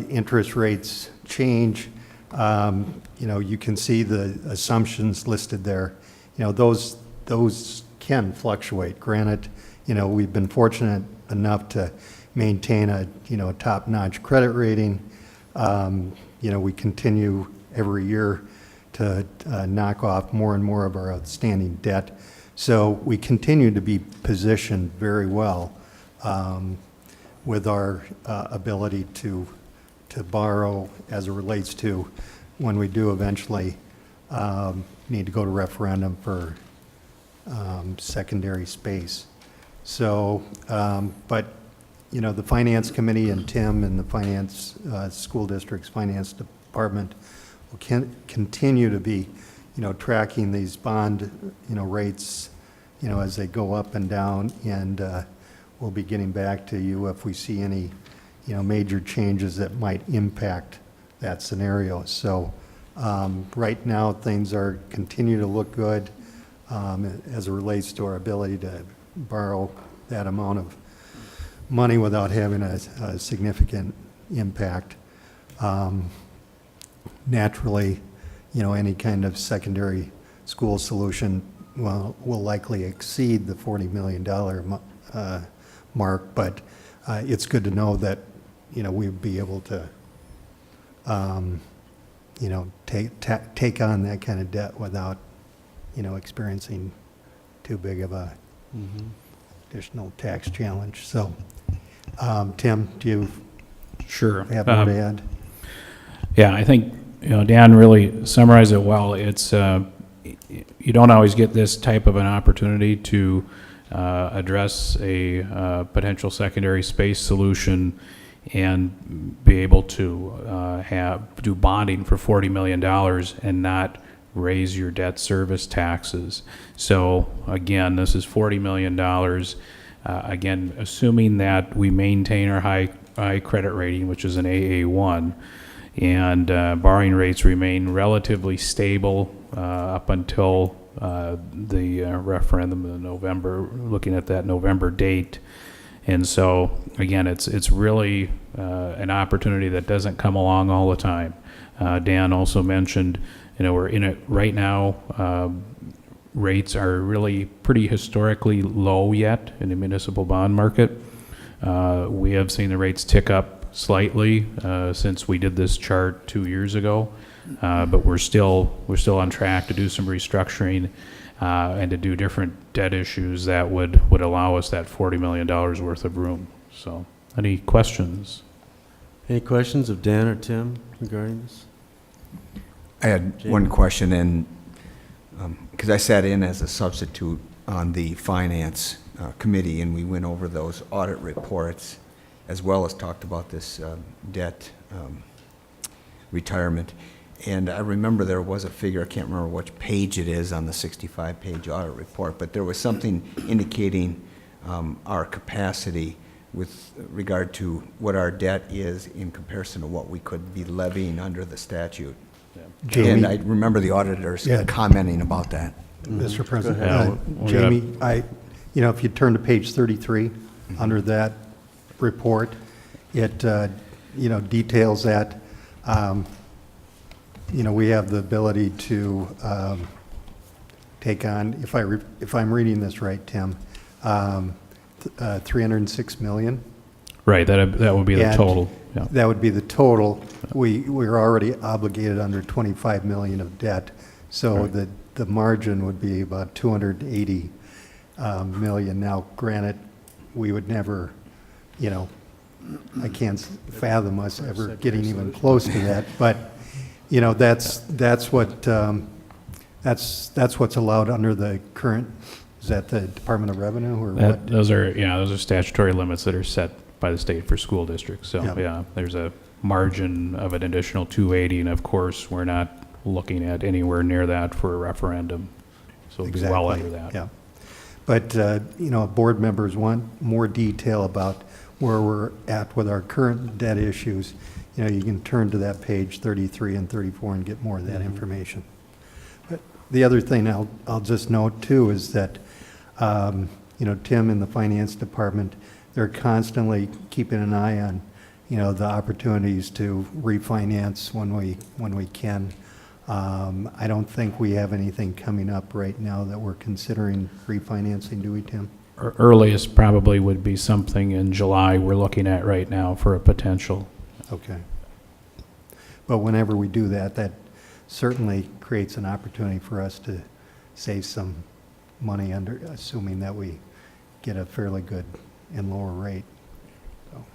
S14: interest rates change. You can see the assumptions listed there. Those can fluctuate. Granted, we've been fortunate enough to maintain a top-notch credit rating. We continue every year to knock off more and more of our outstanding debt. So we continue to be positioned very well with our ability to borrow as it relates to when we do eventually need to go to referendum for secondary space. So, but, the Finance Committee and Tim and the School District's Finance Department will continue to be, tracking these bond, rates, as they go up and down, and we'll be getting back to you if we see any, major changes that might impact that scenario. So right now, things continue to look good as it relates to our ability to borrow that amount of money without having a significant impact. Naturally, any kind of secondary school solution will likely exceed the $40 million mark, but it's good to know that we'd be able to, take on that kind of debt without, experiencing too big of a additional tax challenge. So, Tim, do you
S15: Sure.
S14: have more to add?
S15: Yeah, I think, Dan really summarized it well. It's, you don't always get this type of an opportunity to address a potential secondary space solution and be able to do bonding for $40 million and not raise your debt service taxes. So again, this is $40 million. Again, assuming that we maintain our high credit rating, which is an AA1, and borrowing rates remain relatively stable up until the referendum in November, looking at that November date. And so, again, it's really an opportunity that doesn't come along all the time. Dan also mentioned, we're in it right now. Rates are really pretty historically low yet in the municipal bond market. We have seen the rates tick up slightly since we did this chart 2 years ago, but we're still on track to do some restructuring and to do different debt issues that would allow us that $40 million worth of room. So, any questions?
S4: Any questions of Dan or Tim regarding this?
S8: I had
S4: Jamie?
S8: one question, and because I sat in as a substitute on the finance committee, and we went over those audit reports as well as talked about this debt retirement. And I remember there was a figure, I can't remember which page it is on the 65-page audit report, but there was something indicating our capacity with regard to what our debt is in comparison to what we could be levying under the statute.
S14: Jamie?
S8: And I remember the auditors commenting about that.
S14: Mr. President,
S15: ahead.
S14: Jamie, if you turn to page 33, under that report, it, details that, we have the ability to take on, if I'm reading this right, Tim, 306 million.
S15: Right, that would be the total. Yeah.
S14: That would be the total. We're already obligated under 25 million of debt, so
S15: Right.
S14: the margin would be about 280 million. Now, granted, we would never, I can't fathom us ever getting even close to that, but that's what's allowed under the current. Is that the Department of Revenue or what?
S15: Those are statutory limits that are set by the state for school districts. So yeah, there's a margin of an additional 280, and of course, we're not looking at anywhere near that for a referendum. So it'll be well under that.
S14: Yeah. But, board members want more detail about where we're at with our current debt issues. You can turn to that page 33 and 34 and get more of that information. But the other thing I'll just note too is that, Tim in the finance department, they're constantly keeping an eye on, the opportunities to refinance when we can. I don't think we have anything coming up right now that we're considering refinancing, do we, Tim?
S15: Earliest probably would be something in July we're looking at right now for a potential.
S14: Okay. But whenever we do that, that certainly creates an opportunity for us to save some money assuming that we get a fairly good and lower rate. So.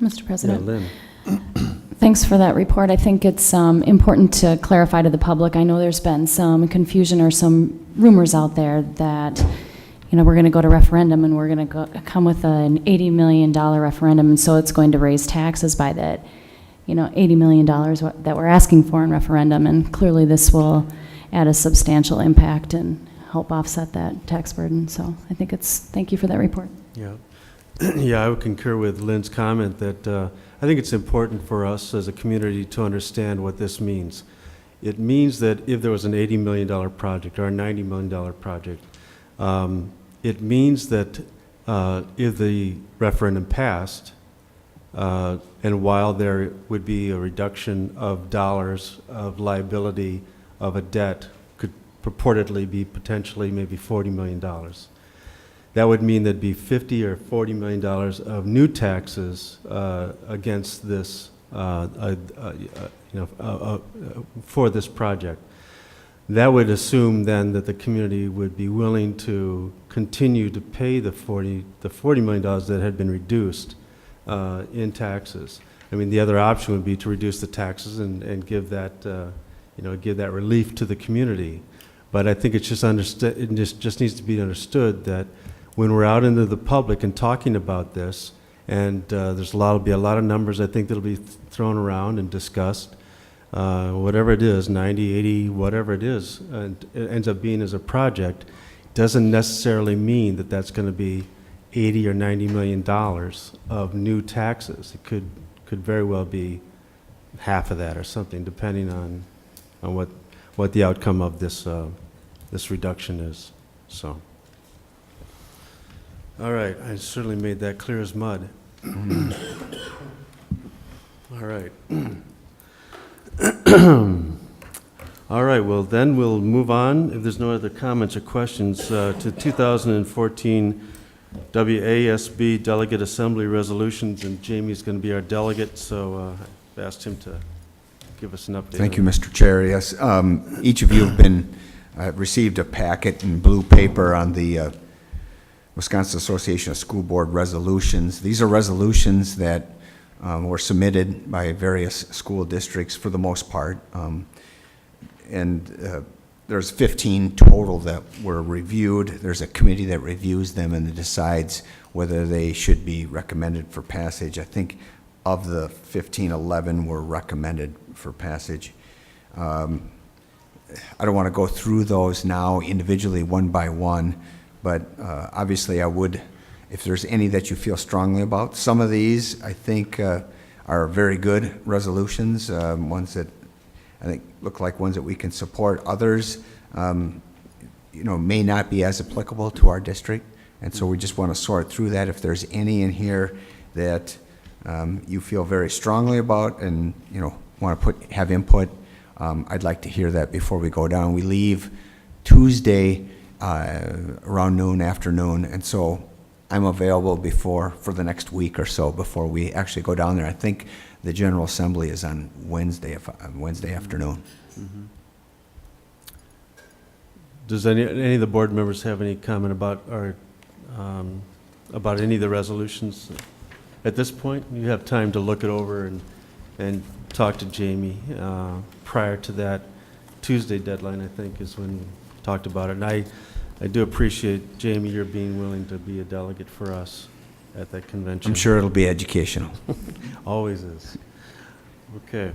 S9: Mr. President.
S4: Lynn.
S9: Thanks for that report. I think it's important to clarify to the public. I know there's been some confusion or some rumors out there that, we're going to go to referendum and we're going to come with an $80 million referendum, and so it's going to raise taxes by that, $80 million that we're asking for in referendum, and clearly this will add a substantial impact and help offset that tax burden. So I think thank you for that report.
S4: Yeah. Yeah, I would concur with Lynn's comment that I think it's important for us as a community to understand what this means. It means that if there was an $80 million project or a $90 million project, it means that if the referendum passed, and while there would be a reduction of dollars of liability of a debt, could purportedly be potentially maybe $40 million. that would mean there'd be 50 or 40 million dollars of new taxes against this, for this project. That would assume then that the community would be willing to continue to pay the $40 million that had been reduced in taxes. I mean, the other option would be to reduce the taxes and give that, give that relief to the community. But I think it's just understood. It just needs to be understood that when we're out into the public and talking about this, and there'll be a lot of numbers I think that'll be thrown around and discussed. Whatever it is, 90, 80, whatever it is, and it ends up being as a project, doesn't necessarily mean that that's going to be 80 or 90 million dollars of new taxes. It could very well be half of that or something, depending on what the outcome of this this reduction is. So, all right, I certainly made that clear as mud. All right. All right, well, then we'll move on, if there's no other comments or questions, to 2014 WASB Delegate Assembly Resolutions, and Jamie's going to be our delegate, so I've asked him to give us an update.
S8: Thank you, Mr. Chair. Yes, each of you have received a packet in blue paper on the Wisconsin Association of School Board resolutions. These are resolutions that were submitted by various school districts for the most part. There's 15 total that were reviewed. There's a committee that reviews them and decides whether they should be recommended for passage. I think of the 15, 11 were recommended for passage. I don't want to go through those now individually one by one, but obviously I would, if there's any that you feel strongly about. Some of these, I think, are very good resolutions, ones that I think look like ones that we can support. Others, may not be as applicable to our district, and so we just want to sort through that. If there's any in here that you feel very strongly about and, want to have input, I'd like to hear that before we go down. We leave Tuesday around noon, afternoon, and so I'm available for the next week or so before we actually go down there. I think the General Assembly is on Wednesday afternoon.
S4: Mm-hmm. Does any of the board members have any comment about any of the resolutions at this point? You have time to look it over and talk to Jamie prior to that Tuesday deadline, I think, is when we talked about it. And I do appreciate, Jamie, your being willing to be a delegate for us at that convention.
S8: I'm sure it'll be educational.
S4: Always is. Okay.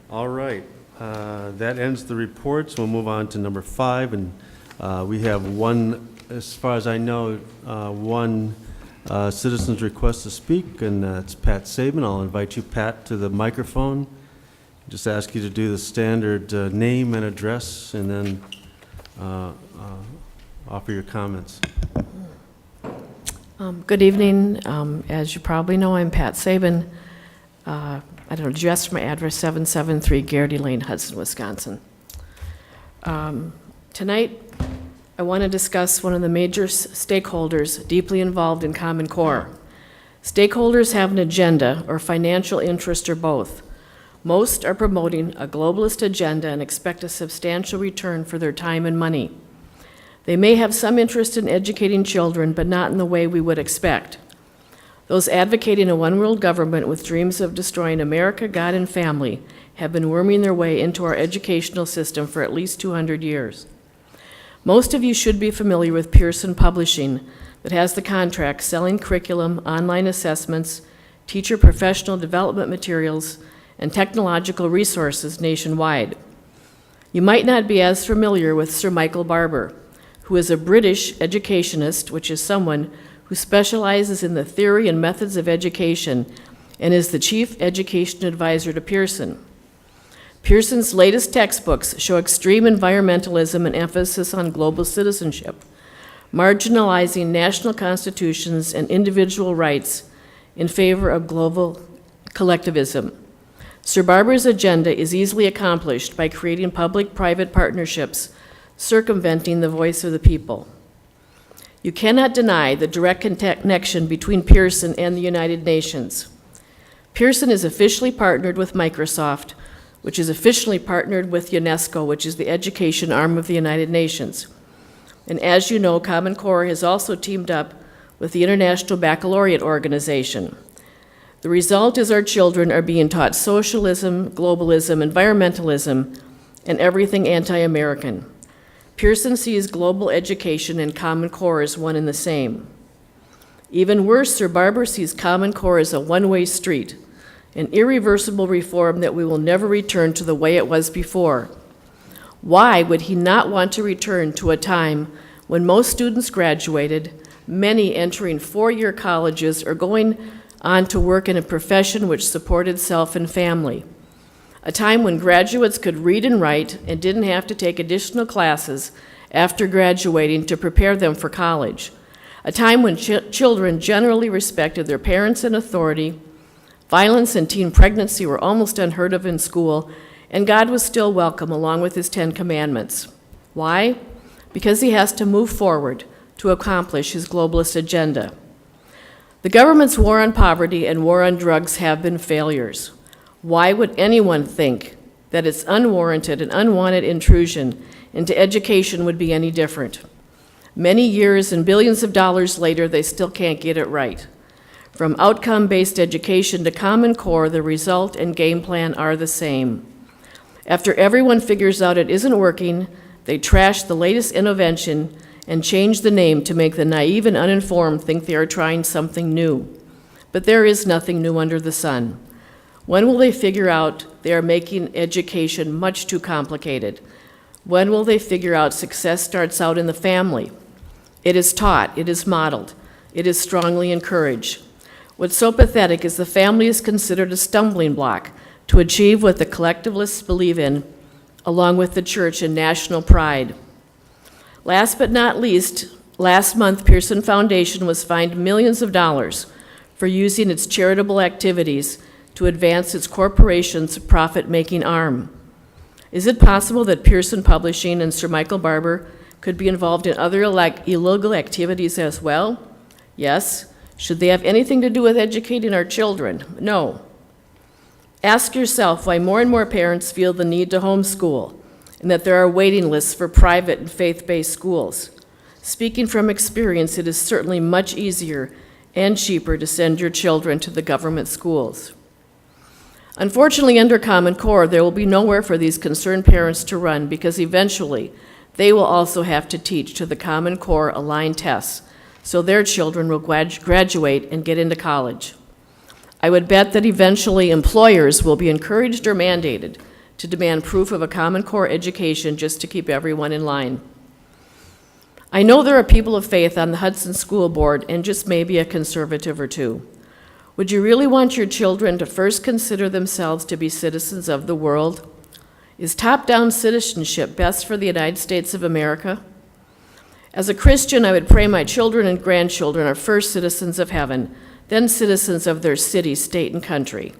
S4: All right. That ends the reports. We'll move on to number 5, and we have one, as far as I know, one citizen's request to speak, and it's Pat Saban. I'll invite you, Pat, to the microphone. Just ask you to do the standard name and address, and then offer your comments.
S18: Good evening. As you probably know, I'm Pat Saban. I don't address my address, 773 Garrity Lane, Hudson, Wisconsin. Tonight, I want to discuss one of the major stakeholders deeply involved in Common Core. Stakeholders have an agenda or financial interest or both. Most are promoting a globalist agenda and expect a substantial return for their time and money. They may have some interest in educating children, but not in the way we would expect. Those advocating a one-world government with dreams of destroying America, God, and family have been worming their way into our educational system for at least 200 years. Most of you should be familiar with Pearson Publishing, that has the contract selling curriculum, online assessments, teacher professional development materials, and technological resources nationwide. You might not be as familiar with Sir Michael Barber, who is a British educationist, which is someone who specializes in the theory and methods of education and is the chief education advisor to Pearson. Pearson's latest textbooks show extreme environmentalism and emphasis on global citizenship, marginalizing national constitutions and individual rights in favor of global collectivism. Sir Barber's agenda is easily accomplished by creating public-private partnerships circumventing the voice of the people. You cannot deny the direct connection between Pearson and the United Nations. Pearson is officially partnered with Microsoft, which is officially partnered with UNESCO, which is the education arm of the United Nations. And as you know, Common Core has also teamed up with the International Baccalaureate Organization. The result is our children are being taught socialism, globalism, environmentalism, and everything anti-American. Pearson sees global education and Common Core as one and the same. Even worse, Sir Barber sees Common Core as a one-way street, an irreversible reform that we will never return to the way it was before. Why would he not want to return to a time when most students graduated, many entering four-year colleges or going on to work in a profession which supported self and family? A time when graduates could read and write and didn't have to take additional classes after graduating to prepare them for college. A time when children generally respected their parents and authority. Violence and teen pregnancy were almost unheard of in school, and God was still welcome along with his 10 commandments. Why? Because he has to move forward to accomplish his globalist agenda. The government's war on poverty and war on drugs have been failures. Why would anyone think that its unwarranted and unwanted intrusion into education would be any different? Many years and billions of dollars later, they still can't get it right. From outcome-based education to Common Core, the result and game plan are the same. After everyone figures out it isn't working, they trash the latest innovation and change the name to make the naive and uninformed think they are trying something new. But there is nothing new under the sun. When will they figure out they are making education much too complicated? When will they figure out success starts out in the family? It is taught, it is modeled, it is strongly encouraged. What's so pathetic is the family is considered a stumbling block to achieve what the collectivists believe in, along with the church and national pride. Last but not least, last month, Pearson Foundation was fined millions of dollars for using its charitable activities to advance its corporation's profit-making arm. Is it possible that Pearson Publishing and Sir Michael Barber could be involved in other illegal activities as well? Yes. Should they have anything to do with educating our children? No. Ask yourself why more and more parents feel the need to homeschool and that there are waiting lists for private and faith-based schools. Speaking from experience, it is certainly much easier and cheaper to send your children to the government schools. Unfortunately, under Common Core, there will be nowhere for these concerned parents to run because eventually they will also have to teach to the Common Core aligned tests, so their children will graduate and get into college. I would bet that eventually employers will be encouraged or mandated to demand proof of a Common Core education just to keep everyone in line. I know there are people of faith on the Hudson School Board and just maybe a conservative or two. Would you really want your children to first consider themselves to be citizens of the world? Is top-down citizenship best for the United States of America? As a Christian, I would pray my children and grandchildren are first citizens of heaven, then citizens of their city, state, and country.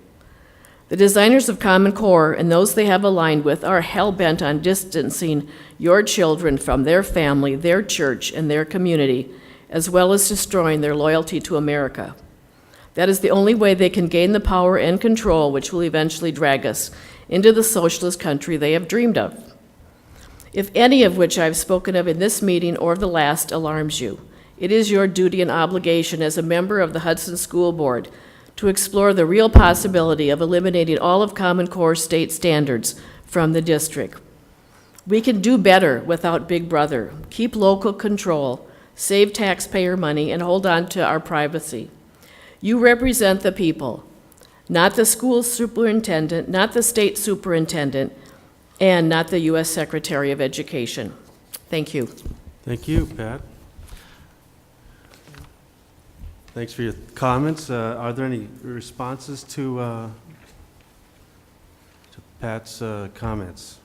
S18: The designers of Common Core and those they have aligned with are hell-bent on distancing your children from their family, their church, and their community, as well as destroying their loyalty to America. That is the only way they can gain the power and control which will eventually drag us into the socialist country they have dreamed of. If any of which I've spoken of in this meeting or the last alarms you, it is your duty and obligation as a member of the Hudson School Board to explore the real possibility of eliminating all of Common Core state standards from the district. We can do better without Big Brother, keep local control, save taxpayer money, and hold on to our privacy. You represent the people, not the school superintendent, not the state superintendent, and not the U.S. Secretary of Education. Thank you.
S4: Thank you, Pat. Thanks for your comments. Are there any responses to Pat's comments?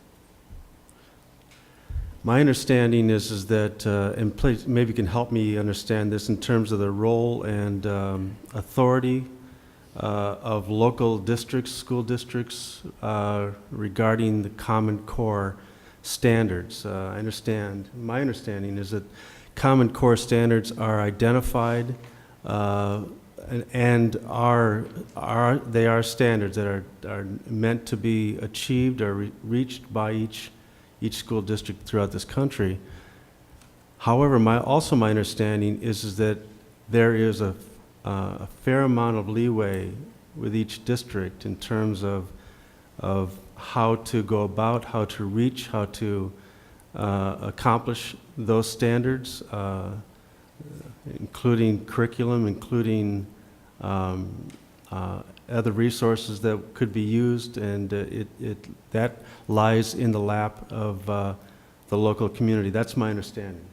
S4: My understanding is that, and please, maybe you can help me understand this in terms of the role and authority of local districts, school districts, regarding the Common Core standards. My understanding is that Common Core standards are identified and they are standards that are meant to be achieved or reached by each school district throughout this country. However, my understanding is that there is a fair amount of leeway with each district in terms of how to go about, how to reach, how to accomplish those standards, including curriculum, including other resources that could be used, and that lies in the lap of the local community. That's my understanding.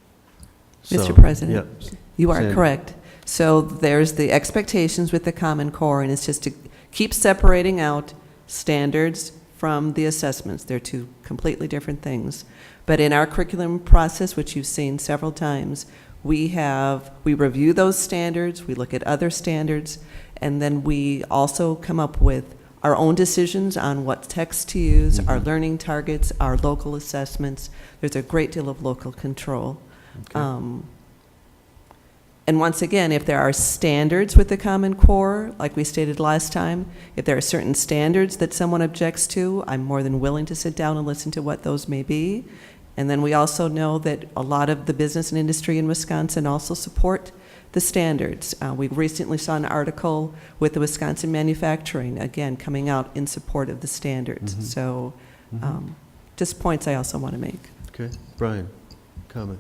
S2: Mr. President,
S4: yeah.
S2: you are
S4: Sandy.
S2: correct. So there's the expectations with the Common Core, and it's just to keep separating out standards from the assessments. They're two completely different things. But in our curriculum process, which you've seen several times, we review those standards, we look at other standards, and then we also come up with our own decisions on what text to use, our learning targets, our local assessments. There's a great deal of local control.
S4: Okay.
S2: And once again, if there are standards with the Common Core, like we stated last time, if there are certain standards that someone objects to, I'm more than willing to sit down and listen to what those may be. And then we also know that a lot of the business and industry in Wisconsin also support the standards. We recently saw an article with the Wisconsin Manufacturing, again, coming out in support of the standards.
S4: Mm-hmm.
S2: So just points I also want to make.
S4: Okay, Brian, comment.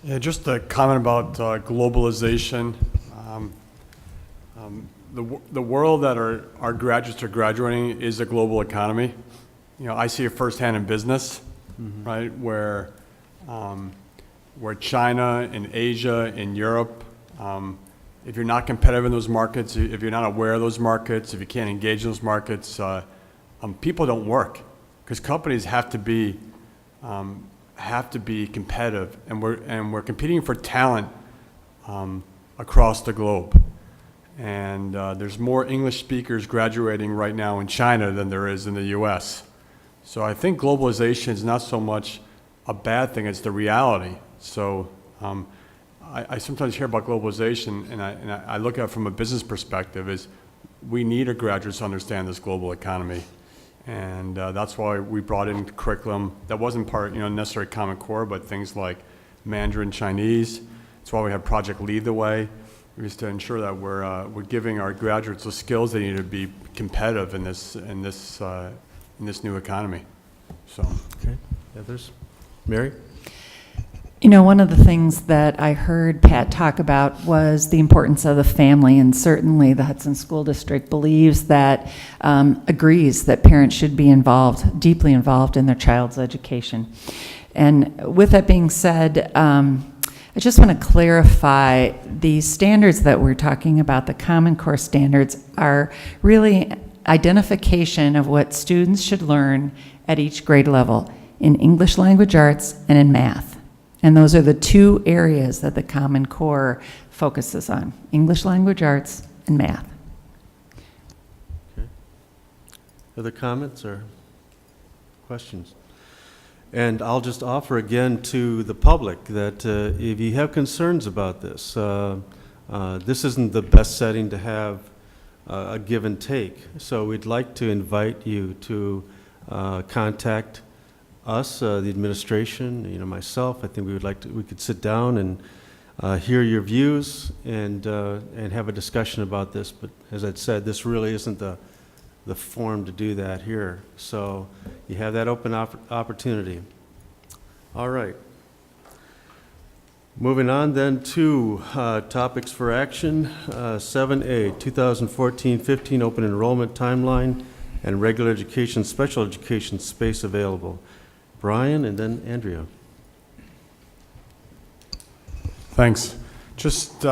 S5: Yeah, just a comment about globalization. The world that our graduates are graduating is a global economy. You know, I see it firsthand in business, right, where China and Asia and Europe, if you're not competitive in those markets, if you're not aware of those markets, if you can't engage in those markets, people don't work, because companies have to be competitive, and we're competing for talent across the globe. And there's more English speakers graduating right now in China than there is in the U.S. So I think globalization is not so much a bad thing, it's the reality. So I sometimes hear about globalization, and I look at it from a business perspective, is we need our graduates to understand this global economy. And that's why we brought in curriculum that wasn't part, necessarily Common Core, but things like Mandarin Chinese. That's why we have Project Lead the Way, is to ensure that we're giving our graduates the skills they need to be competitive in this new economy. So.
S4: Okay. Others? Mary?
S13: You know, one of the things that I heard Pat talk about was the importance of the family, and certainly the Hudson School District believes that, agrees that parents should be involved, deeply involved in their child's education. And with that being said, I just want to clarify the standards that we're talking about, the Common Core standards, are really identification of what students should learn at each grade level in English language arts and in math. And those are the two areas that the Common Core focuses on, English language arts and math.
S4: Okay. Other comments or questions? And I'll just offer again to the public that if you have concerns about this, this isn't the best setting to have a give and take. So we'd like to invite you to contact us, the administration, myself. I think we could sit down and hear your views and have a discussion about this. But as I'd said, this really isn't the forum to do that here. So you have that open opportunity. All right. Moving on then to topics for action. 7A, 2014-15 open enrollment timeline and regular education, special education space available. Brian and then Andrea.
S5: Thanks. Just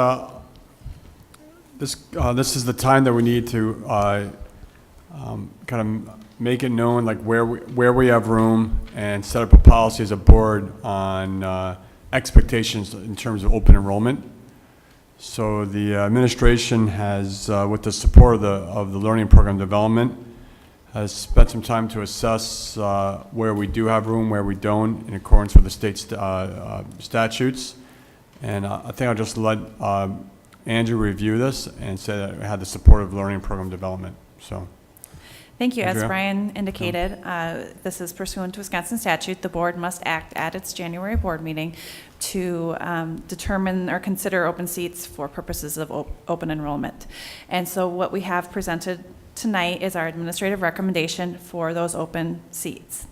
S5: this is the time that we need to kind of make it known, like where we have room, and set up a policy as a board on expectations in terms of open enrollment. So the administration has, with the support of the learning program development, has spent some time to assess where we do have room, where we don't, in accordance with the state statutes. And I think I'll just let Andrew review this and say that it had the support of learning program development. So.
S17: Thank you. As
S5: Andrea?
S17: Brian indicated, this is pursuant to Wisconsin statute. The board must act at its January board meeting to determine or consider open seats for purposes of open enrollment. And so what we have presented tonight is our administrative recommendation for those open seats,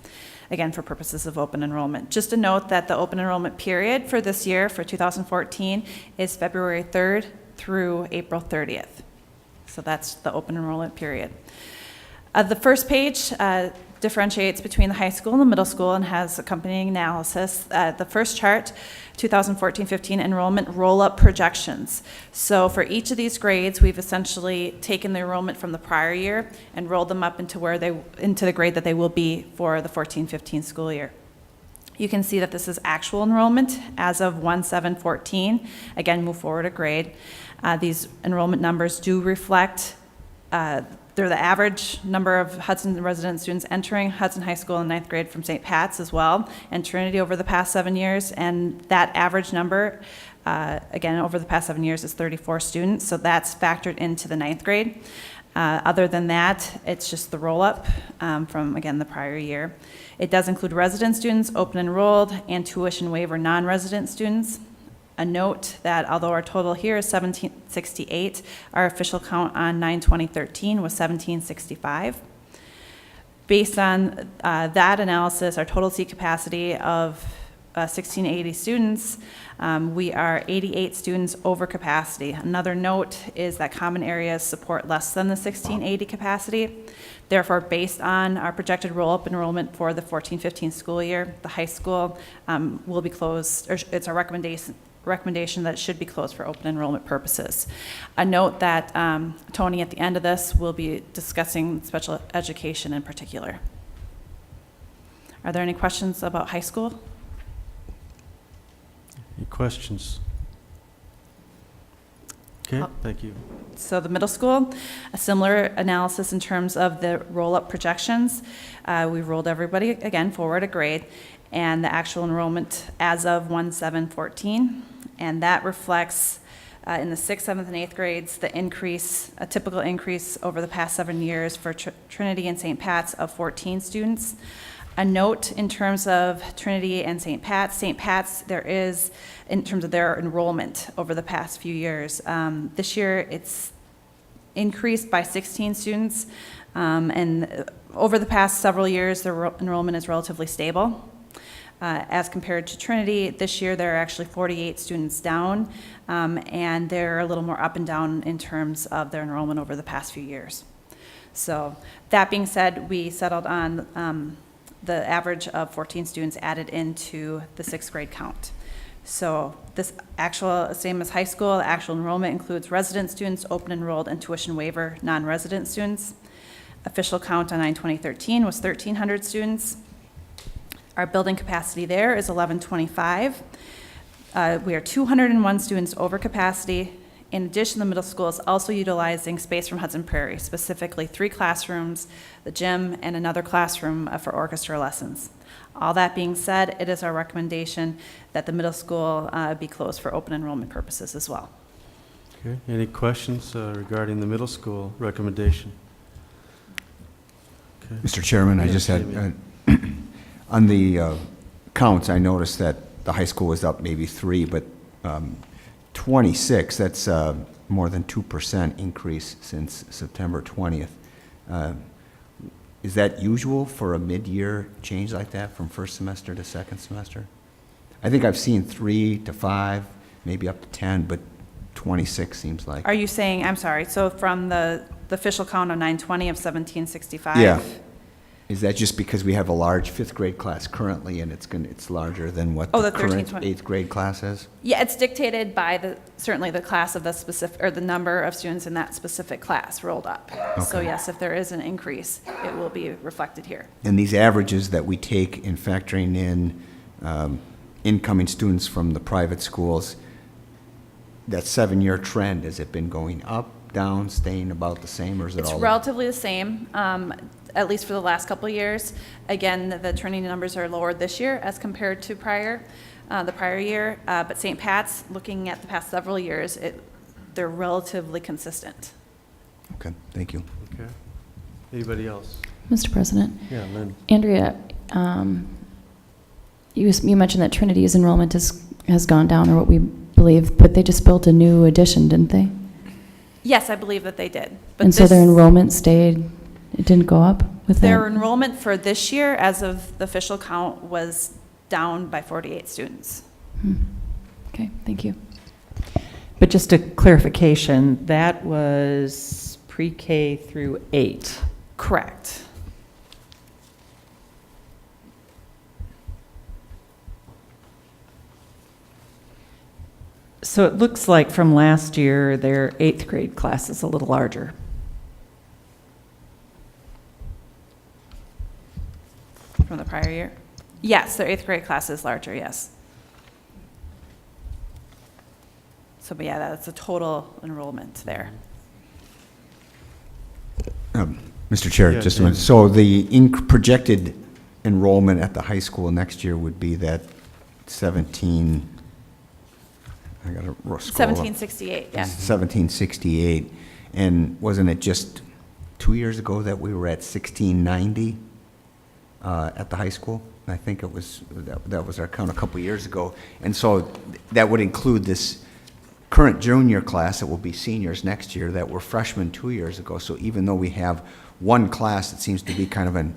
S17: again, for purposes of open enrollment. Just a note that the open enrollment period for this year, for 2014, is February 3rd through April 30th. So that's the open enrollment period. The first page differentiates between the high school and the middle school and has accompanying analysis. The first chart, 2014-15 enrollment roll-up projections. So for each of these grades, we've essentially taken the enrollment from the prior year and rolled them up into into the grade that they will be for the 14-15 school year. You can see that this is actual enrollment as of 1/7/14. Again, move forward a grade. These enrollment numbers do reflect they're the average number of Hudson resident students entering Hudson High School in 9th grade from St. Pat's as well, and Trinity over the past 7 years. And that average number, again, over the past 7 years is 34 students, so that's factored into the 9th grade. Other than that, it's just the roll-up from, again, the prior year. It does include resident students, open enrolled, and tuition waiver non-resident students. A note that although our total here is 1768, our official count on 9/20/13 was 1765. Based on that analysis, our total seat capacity of 1680 students, we are 88 students over capacity. Another note is that common areas support less than the 1680 capacity. Therefore, based on our projected roll-up enrollment for the 14-15 school year, the high school will be closed, or it's our recommendation that it should be closed for open enrollment purposes. A note that Tony at the end of this will be discussing special education in particular. Are there any questions about high school?
S4: Any questions? Okay, thank you.
S17: So the middle school, a similar analysis in terms of the roll-up projections. We rolled everybody, again, forward a grade, and the actual enrollment as of 1/7/14. And that reflects in the 6th, 7th, and 8th grades the increase, a typical increase over the past 7 years for Trinity and St. Pat's of 14 students. A note in terms of Trinity and St. Pat's, there is, in terms of their enrollment over the past few years. This year, it's increased by 16 students, and over the past several years, their enrollment is relatively stable. As compared to Trinity, this year there are actually 48 students down, and they're a little more up and down in terms of their enrollment over the past few years. So that being said, we settled on the average of 14 students added into the 6th grade count. So this actual, same as high school, the actual enrollment includes resident students, open enrolled, and tuition waiver non-resident students. Official count on 9/20/13 was 1,300 students. Our building capacity there is 1125. We are 201 students over capacity. In addition, the middle school is also utilizing space from Hudson Prairie, specifically 3 classrooms, the gym, and another classroom for orchestra lessons. All that being said, it is our recommendation that the middle school be closed for open enrollment purposes as well.
S4: Okay, any questions regarding the middle school recommendation? Okay.
S8: Mr. Chairman, I just had, on the counts, I noticed that the high school was up maybe 3, but 26, that's more than 2% increase since September 20th. Is that usual for a mid-year change like that from first semester to second semester? I think I've seen 3 to 5, maybe up to 10, but 26 seems like.
S17: Are you saying, I'm sorry, so from the official count of 920 of 1765?
S8: Yeah. Is that just because we have a large 5th grade class currently and it's larger than what the current 8th grade class is?
S17: Yeah, it's dictated by certainly the class of the specific, or the number of students in that specific class rolled up. Okay. So yes, if there is an increase, it will be reflected here.
S8: And these averages that we take in factoring in incoming students from the private schools, that 7-year trend, has it been going up, down, staying about the same, or is it all?
S17: It's relatively the same, at least for the last couple of years. Again, the Trinity numbers are lower this year as compared to prior. the prior year, but St. Pat's, looking at the past several years, they're relatively consistent.
S8: Okay, thank you.
S4: Okay. Anybody else?
S9: Mr. President?
S4: Yeah, Lynn.
S9: Andrea, you mentioned that Trinity's enrollment has gone down, or what we believe, but they just built a new addition, didn't they?
S17: Yes, I believe that they did. But
S9: And so their enrollment stayed, it didn't go up with that?
S17: their enrollment for this year, as of the official count, was down by 48 students.
S9: Okay, thank you.
S13: But just a clarification, that was pre-K through 8.
S17: Correct.
S13: So it looks like from last year, their 8th grade class is a little larger.
S17: From the prior year? Yes, their 8th grade class is larger, yes. So, but yeah, that's a total enrollment there.
S8: Mr. Chair,
S4: Yeah,
S8: just a minute.
S4: David.
S8: So the projected enrollment at the high school next year would be that 17, I got to scroll up.
S17: 1768, yes.
S8: 1768. And wasn't it just 2 years ago that we were at 1690 at the high school? I think it was, that was our count a couple years ago. And so that would include this current junior class that will be seniors next year that were freshmen 2 years ago. So even though we have one class that seems to be kind of an,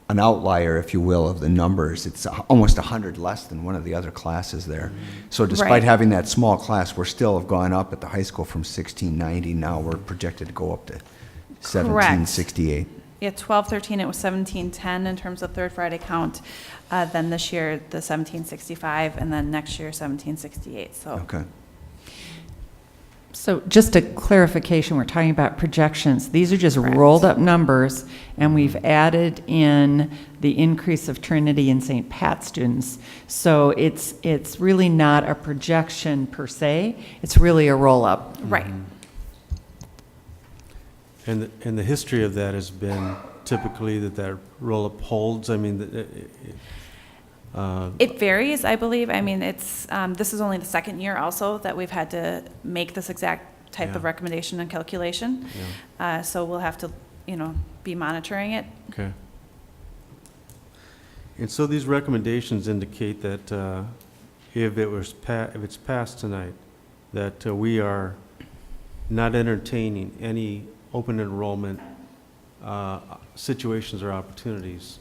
S8: an outlier, if you will, of the numbers, it's almost 100 less than one of the other classes there. So despite
S17: Right.
S8: having that small class, we're still have gone up at the high school from 1690. Now we're projected to go up to 1768.
S17: Yeah, 1213, it was 1710 in terms of third Friday count. Then this year, the 1765, and then next year, 1768, so.
S8: Okay.
S13: So just a clarification, we're talking about projections. These are just
S17: Correct.
S13: rolled up numbers, and we've added in the increase of Trinity and St. Pat students. So it's really not a projection per se, it's really a roll-up.
S17: Right.
S4: And the history of that has been typically that roll-up holds. I mean,
S17: It varies, I believe. I mean, this is only the second year also that we've had to make this exact type of
S4: Yeah.
S17: recommendation and calculation. So we'll have to, be monitoring it.
S4: okay. And so these recommendations indicate that if it's passed tonight, that we are not entertaining any open enrollment situations or opportunities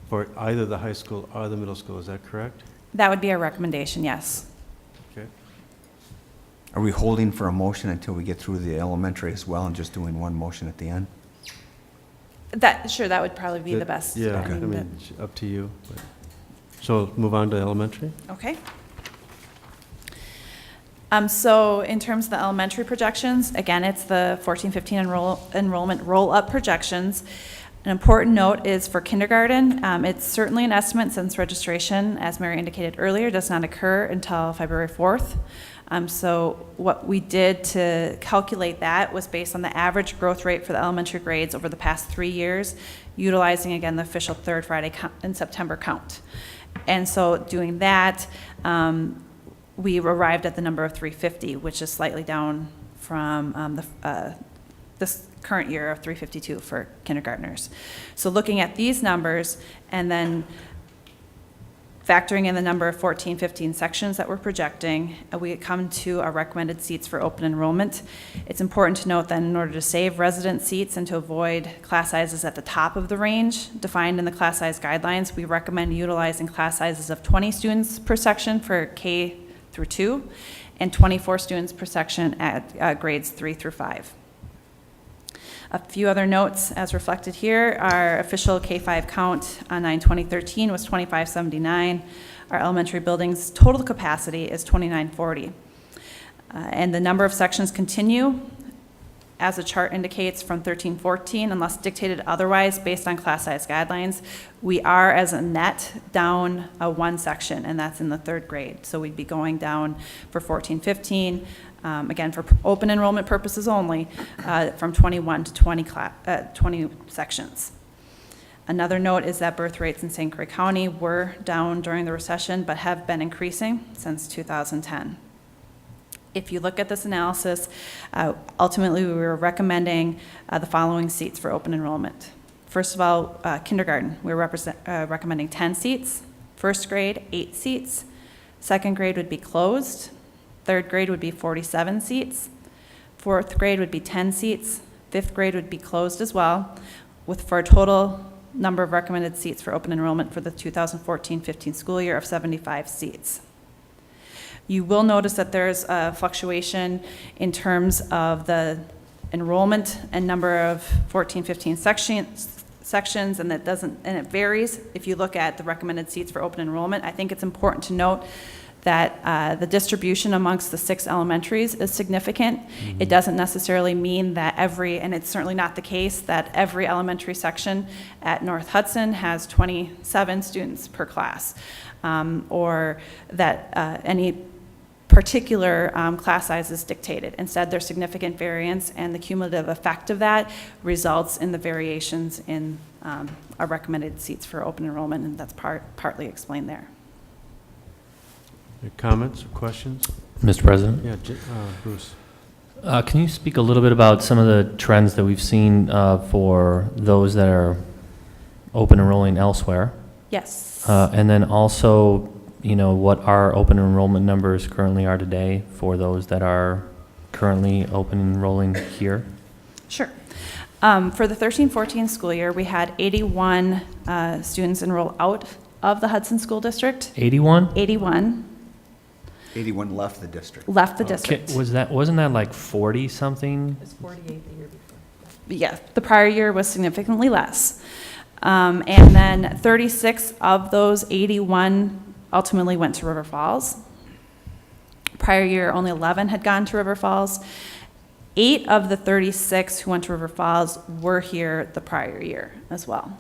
S4: for either the high school or the middle school. Is that correct?
S17: That would be a recommendation, yes.
S4: Okay.
S8: Are we holding for a motion until we get through the elementary as well and just doing one motion at the end?
S17: Sure, that would probably be the best.
S4: Yeah, I mean, up to you. But- So move on to elementary?
S17: Okay. So in terms of the elementary projections, again, it's the 14-15 enrollment roll-up projections. An important note is for kindergarten, it's certainly an estimate since registration, as Mary indicated earlier, does not occur until February 4th. So what we did to calculate that was based on the average growth rate for the elementary grades over the past 3 years, utilizing, again, the official third Friday in September count. And so doing that, we arrived at the number of 350, which is slightly down from this current year of 352 for kindergartners. So looking at these numbers and then factoring in the number of 14, 15 sections that we're projecting, we come to our recommended seats for open enrollment. It's important to note that in order to save resident seats and to avoid class sizes at the top of the range defined in the class size guidelines, we recommend utilizing class sizes of 20 students per section for K through 2 and 24 students per section at grades 3 through 5. A few other notes as reflected here. Our official K-5 count on 9/2013 was 2579. Our elementary building's total capacity is 2940. And the number of sections continue, as the chart indicates, from 1314, unless dictated otherwise based on class size guidelines. We are, as a net, down one section, and that's in the 3rd grade. So we'd be going down for 1415, again, for open enrollment purposes only, from 21 to 20 sections. Another note is that birth rates in St. Croix County were down during the recession, but have been increasing since 2010. If you look at this analysis, ultimately we were recommending the following seats for open enrollment. First of all, kindergarten, we were recommending 10 seats. First grade, 8 seats. Second grade would be closed. Third grade would be 47 seats. Fourth grade would be 10 seats. Fifth grade would be closed as well, for a total number of recommended seats for open enrollment for the 2014-15 school year of 75 seats. You will notice that there's a fluctuation in terms of the enrollment and number of 14-15 sections, and it varies. If you look at the recommended seats for open enrollment, I think it's important to note that the distribution amongst the 6 elementaries is significant. Mm-hmm. It doesn't necessarily mean that and it's certainly not the case, that every elementary section at North Hudson has 27 students per class, or that any particular class size is dictated. Instead, there's significant variance, and the cumulative effect of that results in the variations in our recommended seats for open enrollment, and that's partly explained there.
S4: Any comments or questions?
S7: Mr. President?
S4: Yeah, Bruce.
S7: Can you speak a little bit about some of the trends that we've seen for those that are open enrolling elsewhere?
S17: Yes.
S7: And then also, what our open enrollment numbers currently are today for those that are currently open enrolling here?
S17: Sure. For the 13-14 school year, we had 81 students enroll out of the Hudson School District.
S7: 81?
S17: 81.
S8: 81 left the district.
S17: Left the district.
S7: Wasn't that like 40 something?
S2: It was 48 the year before.
S17: Yeah, the prior year was significantly less. And then 36 of those 81 ultimately went to River Falls. Prior year, only 11 had gone to River Falls. 8 of the 36 who went to River Falls were here the prior year as well.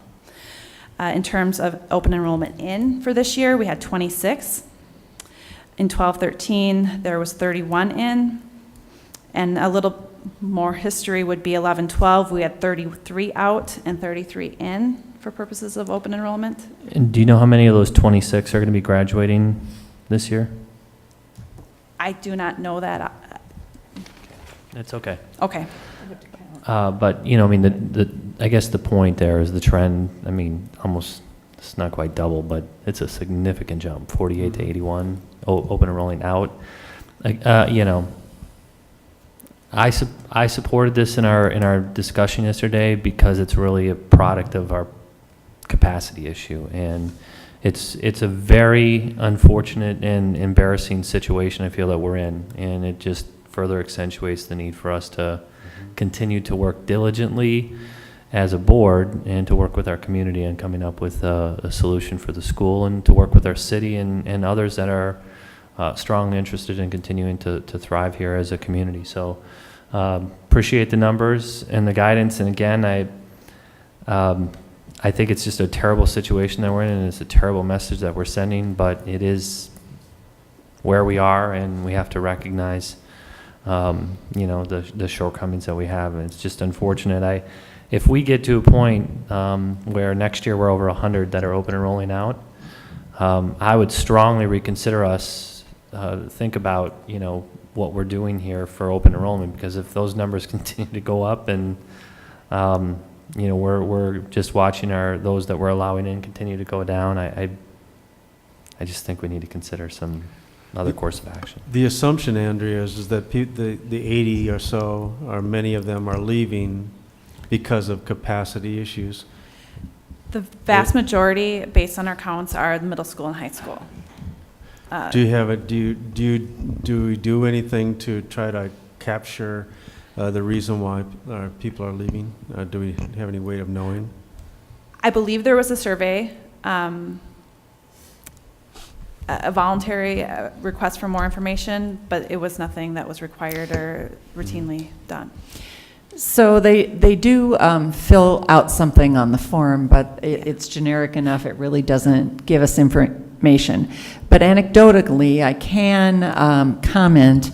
S17: In terms of open enrollment for this year, we had 26. In 12-13, there was 31 in. And a little more history would be 11-12, we had 33 out and 33 in for purposes of open enrollment.
S7: And do you know how many of those 26 are going to be graduating this year?
S17: I do not know that.
S7: It's okay.
S17: Okay.
S7: But, I guess the point there is the trend, almost, it's not quite double, but it's a significant jump, 48 to 81, open enrolling out. I supported this in our discussion yesterday because it's really a product of our capacity issue, and it's a very unfortunate and embarrassing situation I feel that we're in, and it just further accentuates the need for us to continue to work diligently as a board and to work with our community on coming up with a solution for the school, and to work with our city and others that are strongly interested in continuing to thrive here as a community. So appreciate the numbers and the guidance, and again, I think it's just a terrible situation that we're in, and it's a terrible message that we're sending, but it is where we are, and we have to recognize the shortcomings that we have, and it's just unfortunate. If we get to a point where next year we're over 100 that are open enrolling out, I would strongly reconsider us, think about, what we're doing here for open enrollment, because if those numbers continue to go up and, we're just watching those that we're allowing in continue to go down, I just think we need to consider some other course of action.
S4: The assumption, Andrea, is that the 80 or so, or many of them, are leaving because of capacity issues.
S17: The vast majority, based on our counts, are the middle school and high school.
S4: Do we do anything to try to capture the reason why people are leaving? Do we have any way of knowing?
S17: I believe there was a survey, a voluntary request for more information, but it was nothing that was required or routinely done.
S13: So they do fill out something on the form, but it's generic enough, it really doesn't give us information. But anecdotally, I can comment,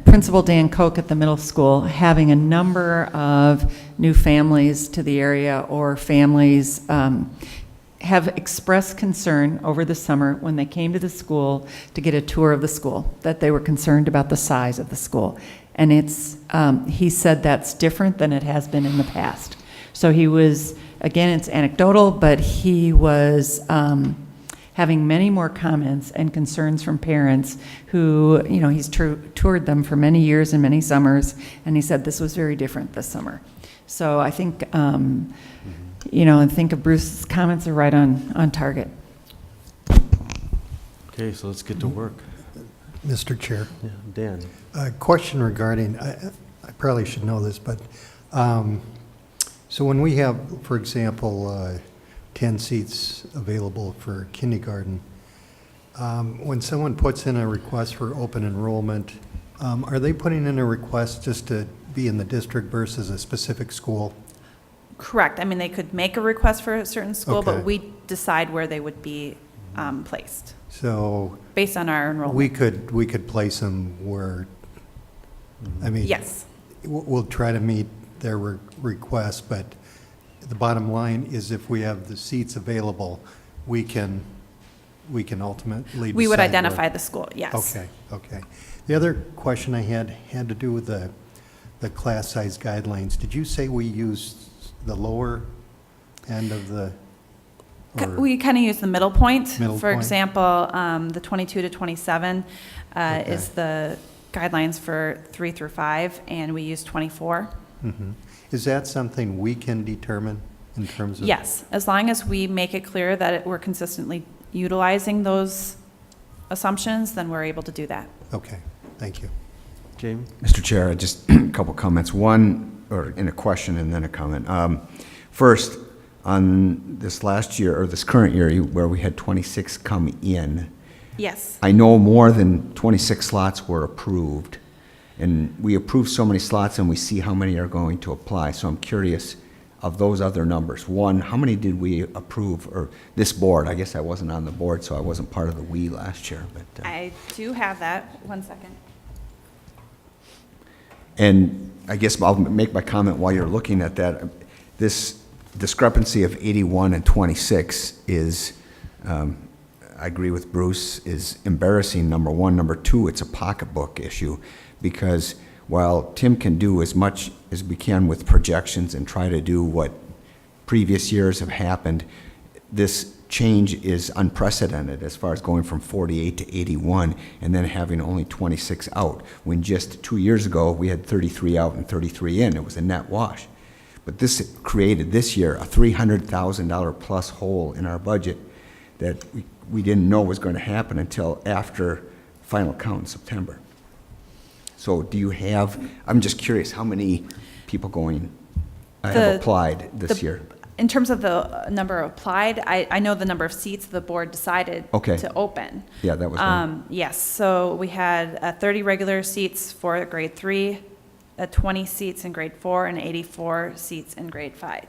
S13: Principal Dan Koch at the middle school having a number of new families to the area, or families have expressed concern over the summer when they came to the school to get a tour of the school, that they were concerned about the size of the school. And it's, he said that's different than it has been in the past. So he was, again, it's anecdotal, but he was having many more comments and concerns from parents who, you know, he's toured them for many years and many summers, and he said this was very different this summer. So I think, you know, I think Bruce's comments are right on target.
S4: Okay, so let's get to work.
S14: Mr. Chair.
S4: Yeah, Dan.
S14: A question regarding, I probably should know this, but, so when we have, for example, 10 seats available for kindergarten, when someone puts in a request for open enrollment, are they putting in a request just to be in the district versus a specific school?
S17: Correct. I mean, they could make a request for a certain school,
S14: Okay.
S17: but we decide where they would be placed
S14: So
S17: based on our enrollment.
S14: we could place them where, I mean.
S17: Yes.
S14: We'll try to meet their request, but the bottom line is if we have the seats available, we can ultimately decide.
S17: We would
S14: where-
S17: identify the school, yes.
S14: Okay. The other question I had to do with the class size guidelines. Did you say we used the lower end of the? or-
S17: We kind of use the middle point.
S14: Middle
S17: For
S14: point.
S17: example, the 22 to 27
S14: Okay.
S17: is the guidelines for 3 through 5, and we use 24.
S14: Mhm. Is that something we can determine in terms of?
S17: Yes, as long as we make it clear that we're consistently utilizing those assumptions, then we're able to do that.
S14: Okay, thank you.
S4: Jamie?
S8: Mr. Chair, just a couple comments. One, or in a question and then a comment. First, on this last year, or this current year, where we had 26 come in,
S17: Yes.
S8: I know more than 26 slots were approved. And we approve so many slots and we see how many are going to apply. So I'm curious of those other numbers. One, how many did we approve, or this board? I guess I wasn't on the board, so I wasn't part of the we last year. But
S17: I do have that. 1 second.
S8: And I guess I'll make my comment while you're looking at that. This discrepancy of 81 and 26 is, I agree with Bruce, is embarrassing, number one. Number two, it's a pocketbook issue, because while Tim can do as much as we can with projections and try to do what previous years have happened, this change is unprecedented as far as going from 48 to 81 and then having only 26 out, when just 2 years ago we had 33 out and 33 in. It was a net wash. But this created this year a $300,000 plus hole in our budget that we didn't know was going to happen until after final count in September. So do you have, I'm just curious, how many people have applied this year?
S17: In terms of the number applied, I know the number of seats the board decided
S8: Okay.
S17: to open.
S8: Yeah, that was one.
S17: Yes, so we had 30 regular seats for grade 3, 20 seats in grade 4, and 84 seats in grade 5.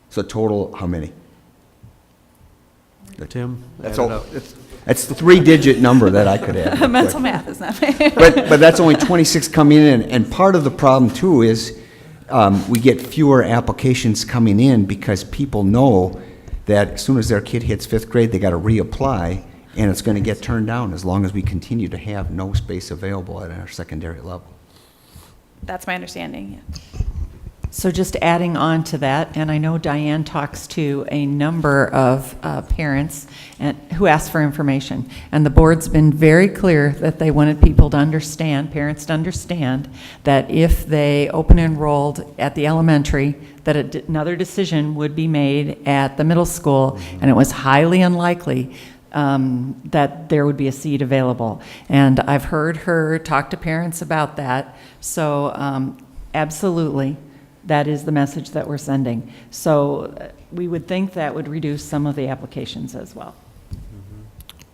S8: So total, how many?
S4: Tim?
S8: That's
S4: add it
S8: all.
S4: up.
S8: It's the three-digit number that I could add.
S17: Mental math is not me.
S8: But that's only 26 coming in, and part of the problem too is we get fewer applications coming in because people know that as soon as their kid hits 5th grade, they got to reapply, and it's going to get turned down as long as we continue to have no space available at our secondary level.
S17: That's my understanding, yeah.
S13: So just adding on to that, and I know Diane talks to a number of parents who ask for information, and the board's been very clear that they wanted people to understand, parents to understand, that if they open enrolled at the elementary, that another decision would be made at the middle school, and it was highly unlikely that there would be a seat available. And I've heard her talk to parents about that, so absolutely. That is the message that we're sending. So we would think that would reduce some of the applications as well.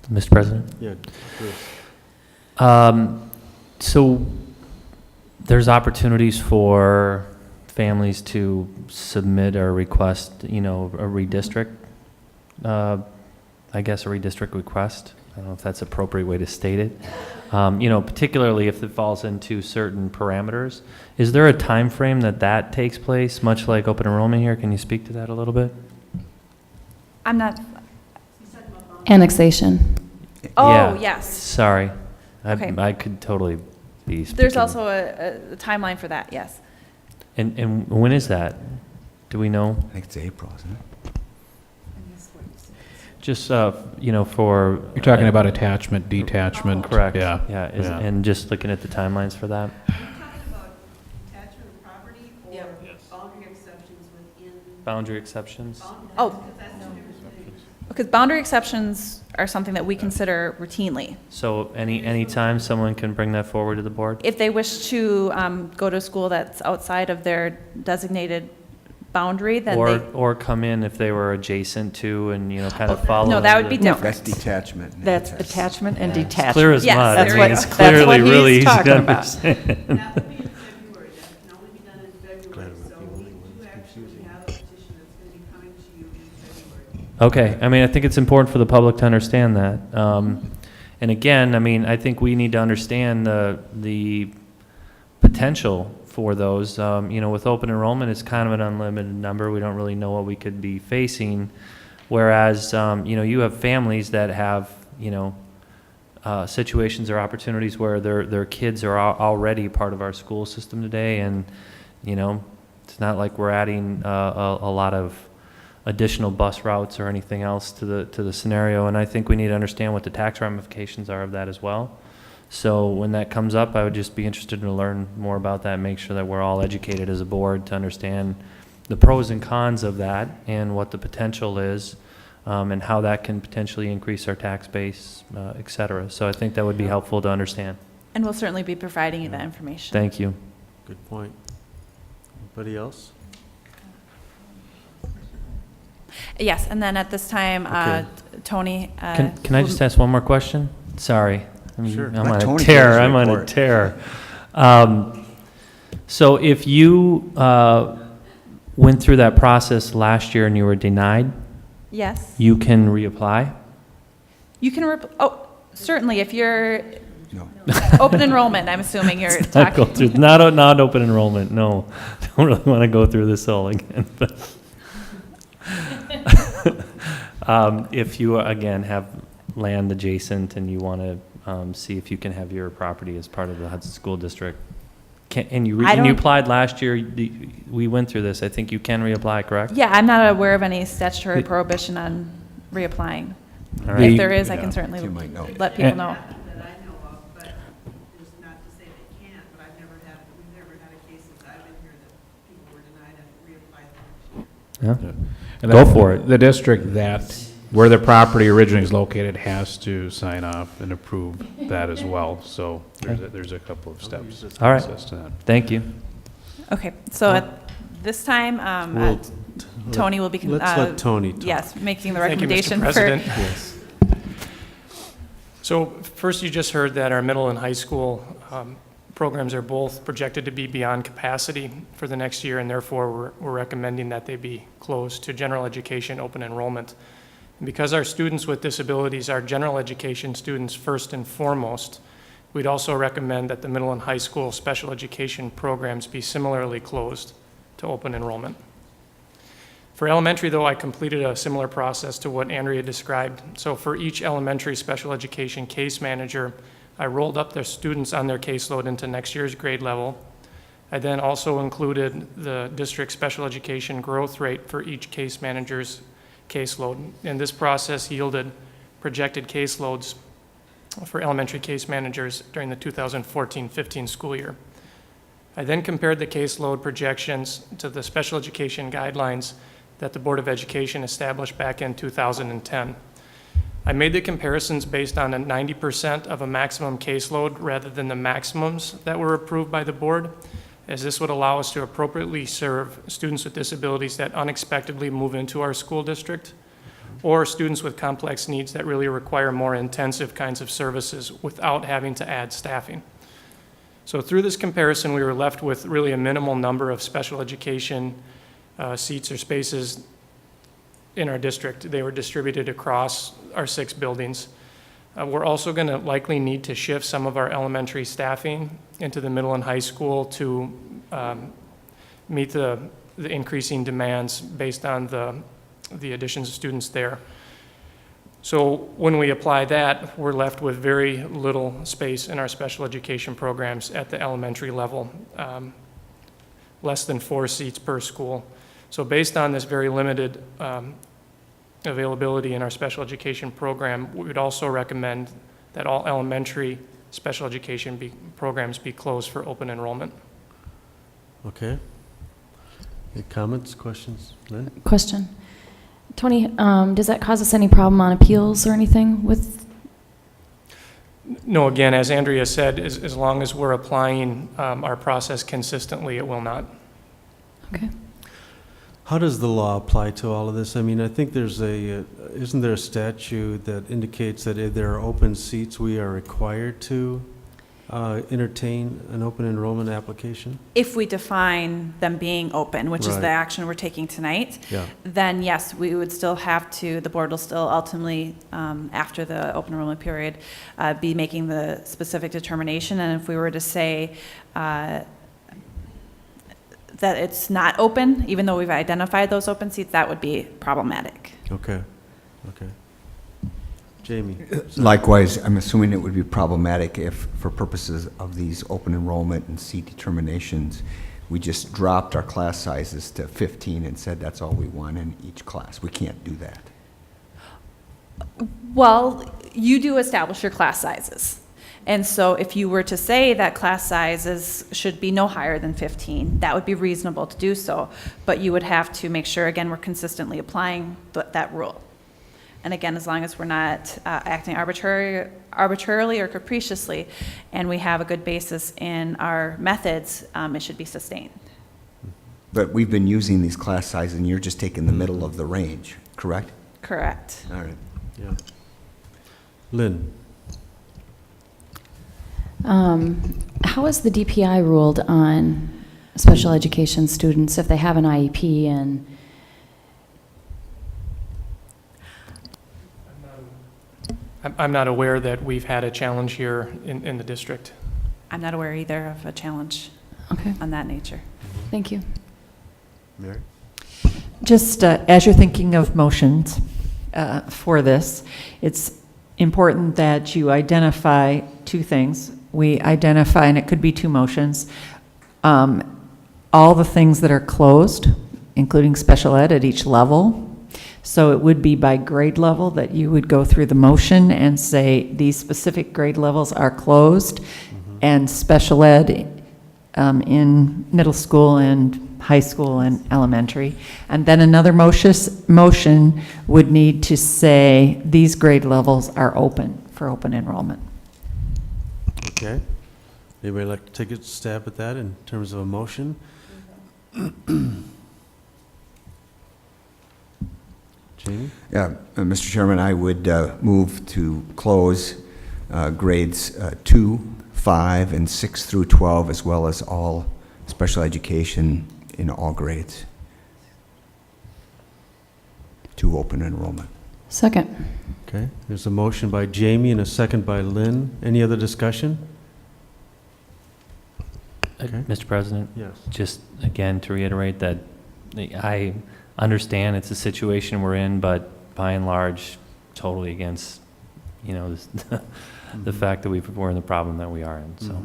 S7: Mr. President?
S4: Yeah, Bruce.
S7: So There's opportunities for families to submit or request, you know, a redistrict, I guess a redistrict request. I don't know if that's an appropriate way to state it. You know, particularly if it falls into certain parameters. Is there a time frame that takes place, much like open enrollment here? Can you speak to that a little bit?
S17: I'm not,
S9: Annexation.
S17: oh,
S7: Yeah.
S17: yes.
S7: Sorry.
S17: Okay.
S7: I could totally be speaking.
S17: There's also a timeline for that, yes.
S7: And when is that? Do we know?
S8: I think it's April, isn't it?
S7: Just, you know, for.
S15: You're talking about attachment, detachment.
S7: Correct.
S15: Yeah.
S7: Yeah,
S15: Yeah.
S7: and just looking at the timelines for that. Boundary exceptions?
S17: Oh, because boundary exceptions are something that we consider routinely.
S7: So any time someone can bring that forward to the board?
S17: If they wish to go to a school that's outside of their designated boundary, then they.
S7: Or come in if they were adjacent to and, you know, kind of follow.
S17: No, that would be
S7: the-
S17: different.
S8: That's detachment.
S13: That's attachment and
S7: It's
S13: detachment.
S7: clear as
S17: Yes,
S7: mud.
S17: that's
S7: I mean,
S17: what-
S7: it's
S17: that's
S7: clearly
S13: what he's
S7: really easy to
S13: talking about.
S7: understand.
S1: That would be in February, that can only be done in February, so we do actually have a petition that's going to be coming to you in February.
S7: Okay, I mean, I think it's important for the public to understand that. And again, I mean, I think we need to understand the potential for those. You know, with open enrollment, it's kind of an unlimited number. We don't really know what we could be facing. Whereas, you know, you have families that have, you know, situations or opportunities where their kids are already part of our school system today. And, you know, it's not like we're adding a lot of additional bus routes or anything else to the scenario. And I think we need to understand what the tax ramifications are of that as well. So when that comes up, I would just be interested to learn more about that and make sure that we're all educated as a board to understand the pros and cons of that and what the potential is, and how that can potentially increase our tax base, et cetera. So I think that would be helpful to understand.
S17: And we'll certainly be providing you that information.
S7: Thank you.
S4: Good point. Anybody else?
S17: Yes, and then at this time,
S4: Okay.
S17: Tony.
S7: Can I just ask one more question? Sorry.
S4: Sure.
S7: I'm
S8: Let
S7: on a
S8: Tony
S7: tear.
S8: give his
S7: I'm on a
S8: report.
S7: tear. So if you went through that process last year and you were denied,
S17: Yes.
S7: you can reapply?
S17: You can, oh, certainly, if you're
S8: No.
S17: open enrollment, I'm assuming you're
S7: Let's not go
S17: talking.
S7: through, not open enrollment, no. Don't really want to go through this all again, but. If you, again, have land adjacent and you want to see if you can have your property as part of the Hudson School District, and you applied last year, we went through this, I think you can reapply, correct?
S17: Yeah, I'm not aware of any statutory prohibition on reapplying.
S7: All right.
S17: If there is, I
S15: Yeah.
S17: can certainly
S8: You might know.
S17: let people know.
S1: That I know of, but it's not to say they can't, but we've never had a case since I've been here that people were denied and reapplied the next year.
S7: Yeah.
S15: And
S7: Go
S15: that-
S7: for it.
S15: The district where the property originally is located has to sign off and approve that as well. So there's a couple of steps.
S7: All right.
S15: process to that.
S7: Thank you.
S17: Okay, so at this time,
S4: We'll-
S17: Tony will be.
S4: Let's let Tony talk.
S17: Yes, making the
S10: Thank you,
S17: recommendation
S10: Mr.
S17: for.
S10: President.
S4: Yes.
S10: So first, you just heard that our middle and high school programs are both projected to be beyond capacity for the next year, and therefore we're recommending that they be closed to general education open enrollment. And because our students with disabilities are general education students first and foremost, we'd also recommend that the middle and high school special education programs be similarly closed to open enrollment. For elementary, though, I completed a similar process to what Andrea described. So for each elementary special education case manager, I rolled up their students on their caseload into next year's grade level. I then also included the district special education growth rate for each case manager's caseload. And this process yielded projected caseloads for elementary case managers during the 2014-15 school year. I then compared the caseload projections to the special education guidelines that the Board of Education established back in 2010. I made the comparisons based on a 90% of a maximum caseload rather than the maximums that were approved by the board, as this would allow us to appropriately serve students with disabilities that unexpectedly move into our school district, or students with complex needs that really require more intensive kinds of services without having to add staffing. So through this comparison, we were left with really a minimal number of special education seats or spaces in our district. They were distributed across our 6 buildings. We're also going to likely need to shift some of our elementary staffing into the middle and high school to meet the increasing demands based on the additions of students there. So when we apply that, we're left with very little space in our special education programs at the elementary level, less than 4 seats per school. So based on this very limited availability in our special education program, we would also recommend that all elementary special education programs be closed for open enrollment.
S4: Okay. Any comments, questions? Lynn?
S9: Question. Tony, does that cause us any problem on appeals or anything with?
S10: No, again, as Andrea said, as long as we're applying our process consistently, it will not.
S9: Okay.
S4: How does the law apply to all of this? I mean, I think there's isn't there a statute that indicates that if there are open seats, we are required to entertain an open enrollment application?
S17: If we define them being open, which is
S4: Right.
S17: the action we're taking tonight,
S4: Yeah.
S17: then yes, we would still have to, the board will still ultimately, after the open enrollment period, be making the specific determination. And if we were to say that it's not open, even though we've identified those open seats, that would be problematic.
S4: Okay. Okay. Jamie?
S8: Likewise, I'm assuming it would be problematic if, for purposes of these open enrollment and seat determinations, we just dropped our class sizes to 15 and said that's all we want in each class. We can't do that.
S17: Well, you do establish your class sizes. And so if you were to say that class sizes should be no higher than 15, that would be reasonable to do so. But you would have to make sure, again, we're consistently applying that rule. And again, as long as we're not acting arbitrarily or capriciously, and we have a good basis in our methods, it should be sustained.
S8: But we've been using these class sizes, and you're just taking the middle of the range, correct?
S17: Correct.
S8: All right.
S4: Yeah. Lynn?
S9: How is the DPI ruled on special education students if they have an IEP and?
S10: I'm not aware that we've had a challenge here in the district.
S17: I'm not aware either of a challenge on that nature.
S9: Thank you.
S4: Mary?
S13: Just as you're thinking of motions for this, it's important that you identify 2 things. We identify, and it could be 2 motions, all the things that are closed, including special ed at each level. So it would be by grade level that you would go through the motion and say these specific grade levels are closed, and special ed in middle school and high school and elementary. And then another motion would need to say these grade levels are open for open enrollment.
S4: Okay. Anybody like to take a stab at that in terms of a motion? Jamie?
S8: Yeah, Mr. Chairman, I would move to close grades 2, 5, and 6 through 12, as well as all special education in all grades to open enrollment.
S9: Second.
S4: Okay, there's a motion by Jamie and a second by Lynn. Any other discussion? Okay.
S7: Mr. President?
S4: Yes.
S7: Just again to reiterate that I understand it's a situation we're in, but by and large, totally against, this, the fact that we're in the problem that we are in, so.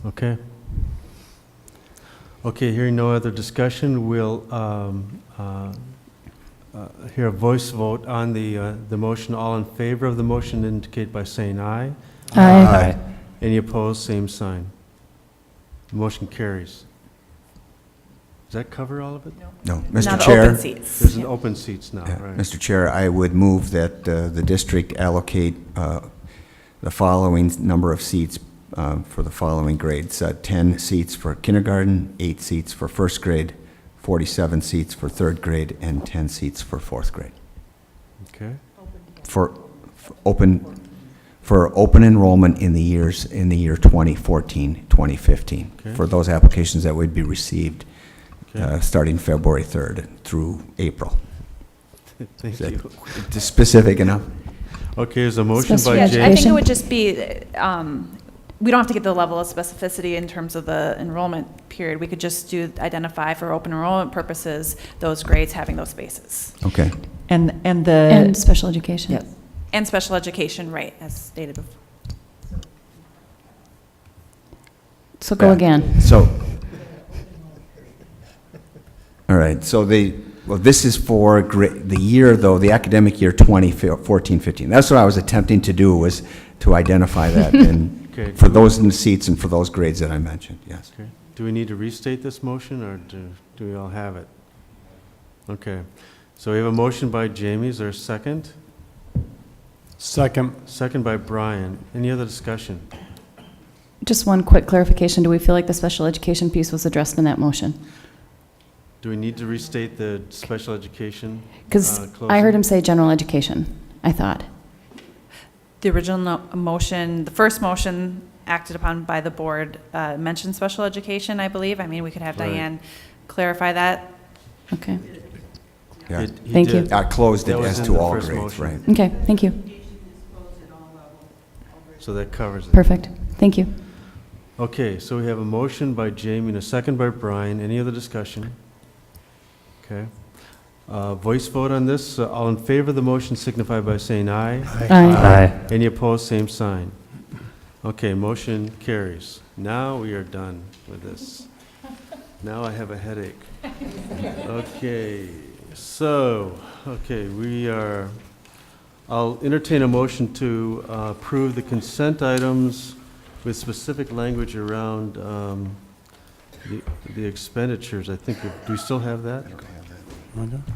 S4: Okay. Okay, hearing no other discussion, we'll hear a voice vote on the motion. All in favor of the motion indicate by saying aye.
S9: Aye.
S4: Any opposed, same sign. The motion carries. Does that cover all of it?
S8: No,
S17: Now
S8: Mr.
S17: the
S8: Chair.
S17: open seats.
S4: There's an open seats now,
S8: Yeah,
S4: right?
S8: Mr. Chair, I would move that the district allocate the following number of seats for the following grades. 10 seats for kindergarten, 8 seats for first grade, 47 seats for third grade, and 10 seats for fourth grade.
S4: Okay.
S8: For open for open enrollment in the year 2014, 2015,
S4: Okay.
S8: for those applications that would be received
S4: Okay.
S8: starting February 3rd through April.
S4: Thank
S8: Is that
S4: you.
S8: specific enough?
S4: Okay, there's a motion by
S17: Yeah,
S4: James.
S17: I think it would just be, we don't have to get the level of specificity in terms of the enrollment period. We could just identify for open enrollment purposes, those grades having those spaces.
S8: Okay.
S9: And special education.
S17: Yep. And special education, right, as stated before.
S9: So go again.
S8: So, all right, so this is for the year, though, the academic year 2014-15. That's what I was attempting to do, was to identify that, and
S4: Okay.
S8: for those in the seats and for those grades that I mentioned, yes.
S4: Okay. Do we need to restate this motion, or do we all have it? Okay. So we have a motion by Jamie. Is there a second?
S5: Second.
S4: Second by Brian. Any other discussion?
S9: Just one quick clarification. Do we feel like the special education piece was addressed in that motion?
S4: Do we need to restate the special education?
S9: Because I
S4: closing?
S9: heard him say general education, I thought.
S17: The original motion, the first motion acted upon by the board mentioned special education, I believe. I mean, we could have
S4: Right.
S17: Diane clarify that.
S9: Okay.
S8: Yeah.
S4: He
S9: Thank you.
S4: did.
S8: I closed it
S4: That was
S8: as
S4: in
S8: to
S4: the
S8: all
S4: first
S8: grades,
S4: motion.
S8: right?
S9: Okay, thank you.
S4: So that covers it.
S9: Perfect. Thank you.
S4: Okay, so we have a motion by Jamie and a second by Brian. Any other discussion? Okay. Voice vote on this. All in favor of the motion signify by saying aye.
S9: Aye.
S4: Any opposed, same sign. Okay, motion carries. Now we are done with this. Now I have a headache. Okay, so, I'll entertain a motion to approve the consent items with specific language around the expenditures. I think, do we still have that?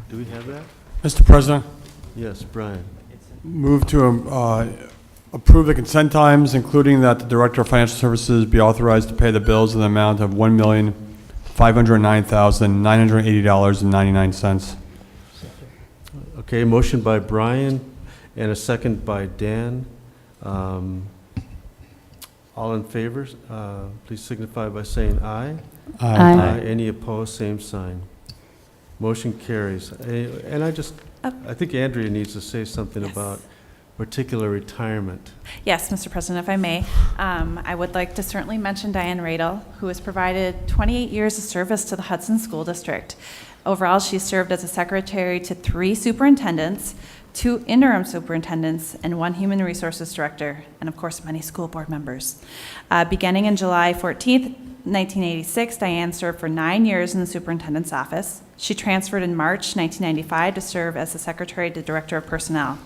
S4: Do we have that?
S5: Mr. President,
S4: Yes, Brian.
S5: move to approve the consent items, including that the Director of Financial Services be authorized to pay the bills in the amount of $1,509,980.99.
S4: Okay, motion by Brian and a second by Dan. All in favor, please signify by saying aye.
S9: Aye.
S4: Any opposed, same sign. Motion carries. And I think Andrea needs to say something
S17: Yes.
S4: about particular retirement.
S17: Yes, Mr. President, if I may, I would like to certainly mention Diane Radel, who has provided 28 years of service to the Hudson School District. Overall, she served as a secretary to 3 superintendents, 2 interim superintendents, and 1 human resources director, and of course, many school board members. Beginning in July 14th, 1986, Diane served for 9 years in the superintendent's office. She transferred in March 1995 to serve as the secretary to director of personnel.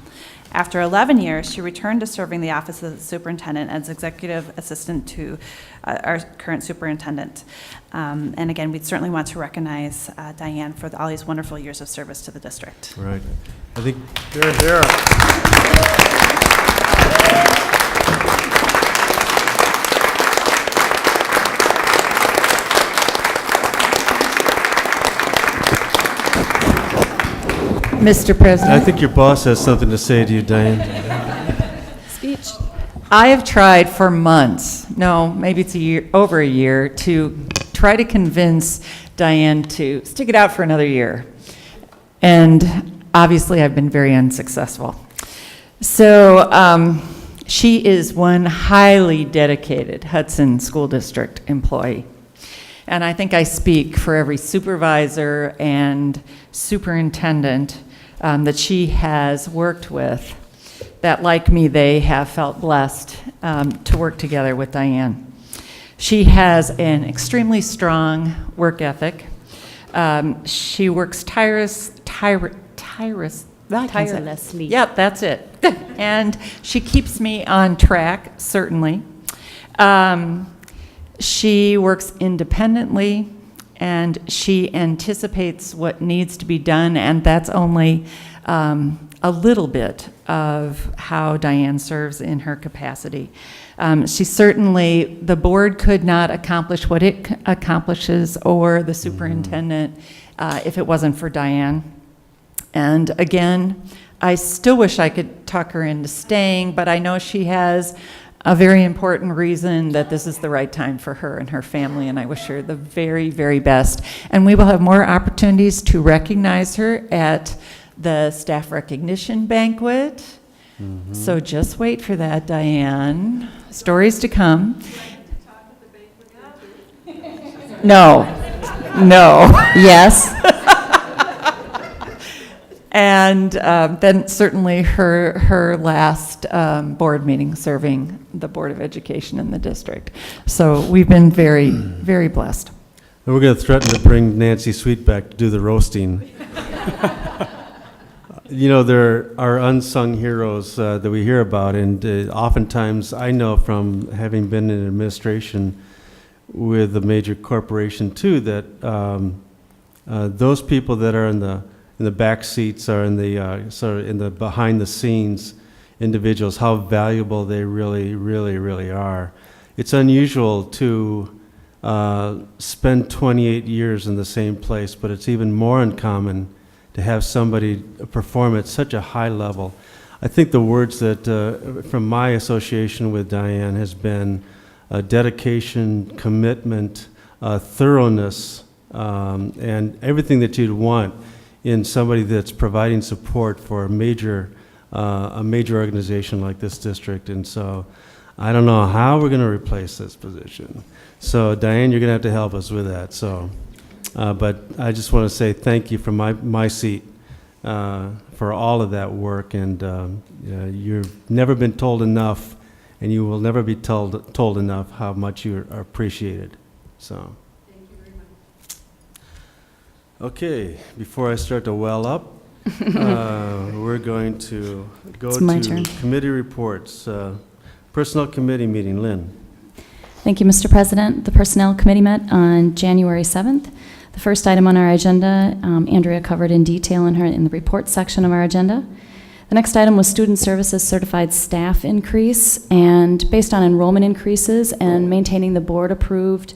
S17: After 11 years, she returned to serving the office of the superintendent as executive assistant to our current superintendent. And again, we'd certainly want to recognize Diane for all these wonderful years of service to the district.
S4: Right. I think
S13: Mr. President.
S4: I think your boss has something to say to you, Diane.
S9: Speech.
S13: I have tried for months, no, maybe it's over a year, to try to convince Diane to stick it out for another year. And obviously, I've been very unsuccessful. So she is one highly dedicated Hudson School District employee. And I think I speak for every supervisor and superintendent that she has worked with, that, like me, they have felt blessed to work together with Diane. She has an extremely strong work ethic. She works tirelessly. Yep, that's it. And she keeps me on track, certainly. She works independently, and she anticipates what needs to be done, and that's only a little bit of how Diane serves in her capacity. She certainly, the board could not accomplish what it accomplishes, or the superintendent, if it wasn't for Diane. And again, I still wish I could talk her into staying, but I know she has a very important reason that this is the right time for her and her family, and I wish her the very, very best. And we will have more opportunities to recognize her at the staff recognition banquet. So just wait for that, Diane. Stories to come. No. No. Yes. And then certainly her last board meeting serving the Board of Education in the district. So we've been very, very blessed.
S4: And we're going to threaten to bring Nancy Sweet back to do the roasting. You know, there are unsung heroes that we hear about, and oftentimes I know from having been in administration with a major corporation too, that those people that are in the back seats or in the sort of in the behind the scenes individuals, how valuable they really, really, really are. It's unusual to spend 28 years in the same place, but it's even more uncommon to have somebody perform at such a high level. I think the words that, from my association with Diane, has been dedication, commitment, thoroughness, and everything that you'd want in somebody that's providing support for a major organization like this district. And so I don't know how we're going to replace this position. So Diane, you're going to have to help us with that. So, but I just want to say thank you from my seat for all of that work. And you've never been told enough, and you will never be told enough how much you are appreciated. So. Okay, before I start to well up, we're going to go to committee reports. Personnel committee meeting, Lynn.
S9: Thank you, Mr. President. The Personnel Committee met on January 7th. The first item on our agenda, Andrea covered in detail in the report section of our agenda. The next item was Student Services Certified Staff increase, and based on enrollment increases and maintaining the board-approved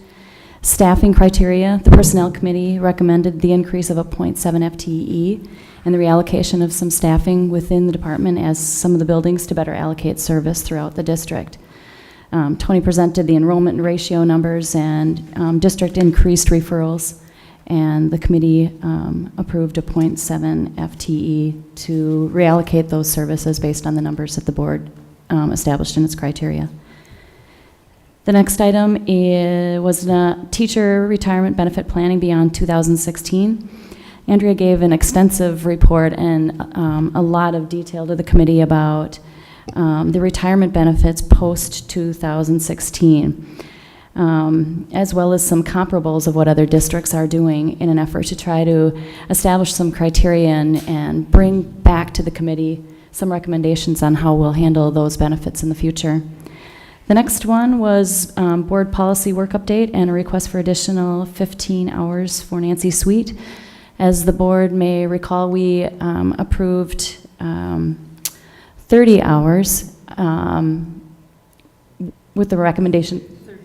S9: staffing criteria, the Personnel Committee recommended the increase of a 0.7 FTE and the reallocation of some staffing within the department as some of the buildings to better allocate service throughout the district. Tony presented the enrollment ratio numbers and district increased referrals, and the committee approved a 0.7 FTE to reallocate those services based on the numbers that the board established in its criteria. The next item was the teacher retirement benefit planning beyond 2016. Andrea gave an extensive report and a lot of detail to the committee about the retirement benefits post-2016, as well as some comparables of what other districts are doing in an effort to try to establish some criteria and bring back to the committee some recommendations on how we'll handle those benefits in the future. The next one was board policy work update and a request for additional 15 hours for Nancy Sweet. As the board may recall, we approved 30 hours with the recommendation. 30 days.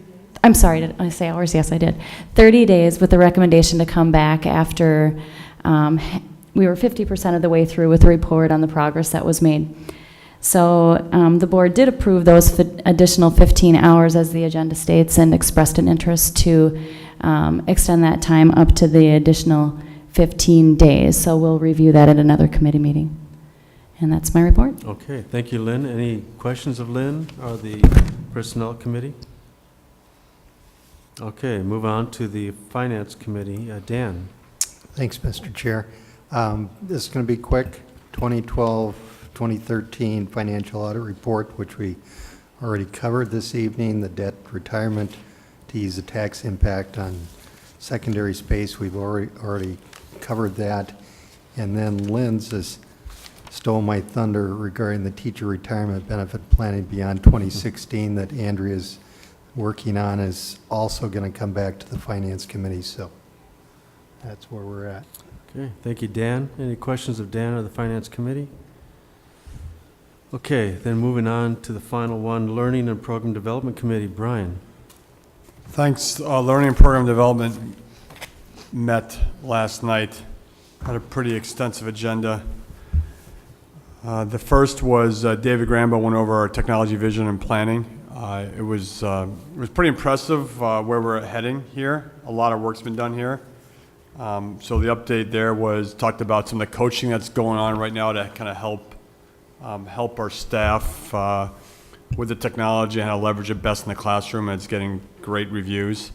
S9: I'm sorry, did I say hours? Yes, I did. 30 days with the recommendation to come back after we were 50% of the way through with the report on the progress that was made. So the board did approve those additional 15 hours as the agenda states and expressed an interest to extend that time up to the additional 15 days. So we'll review that at another committee meeting. And that's my report.
S4: Okay, thank you, Lynn. Any questions of Lynn or the Personnel Committee? Okay, move on to the Finance Committee. Dan.
S14: Thanks, Mr. Chair. This is going to be quick. 2012-2013 financial audit report, which we already covered this evening. The debt retirement to ease the tax impact on secondary space, we've already covered that. And then Lynn's is stole my thunder regarding the teacher retirement benefit planning beyond 2016 that Andrea's working on, is also going to come back to the Finance Committee. So that's where we're at.
S4: Okay, thank you, Dan. Any questions of Dan or the Finance Committee? Okay, then moving on to the final one, Learning and Program Development Committee. Brian.
S5: Thanks. Learning and Program Development met last night, had a pretty extensive agenda. The first was David Grambo went over our technology vision and planning. It was pretty impressive where we're heading here. A lot of work's been done here. So the update there was talked about some of the coaching that's going on right now to kind of help our staff with the technology and how to leverage it best in the classroom, and it's getting great reviews.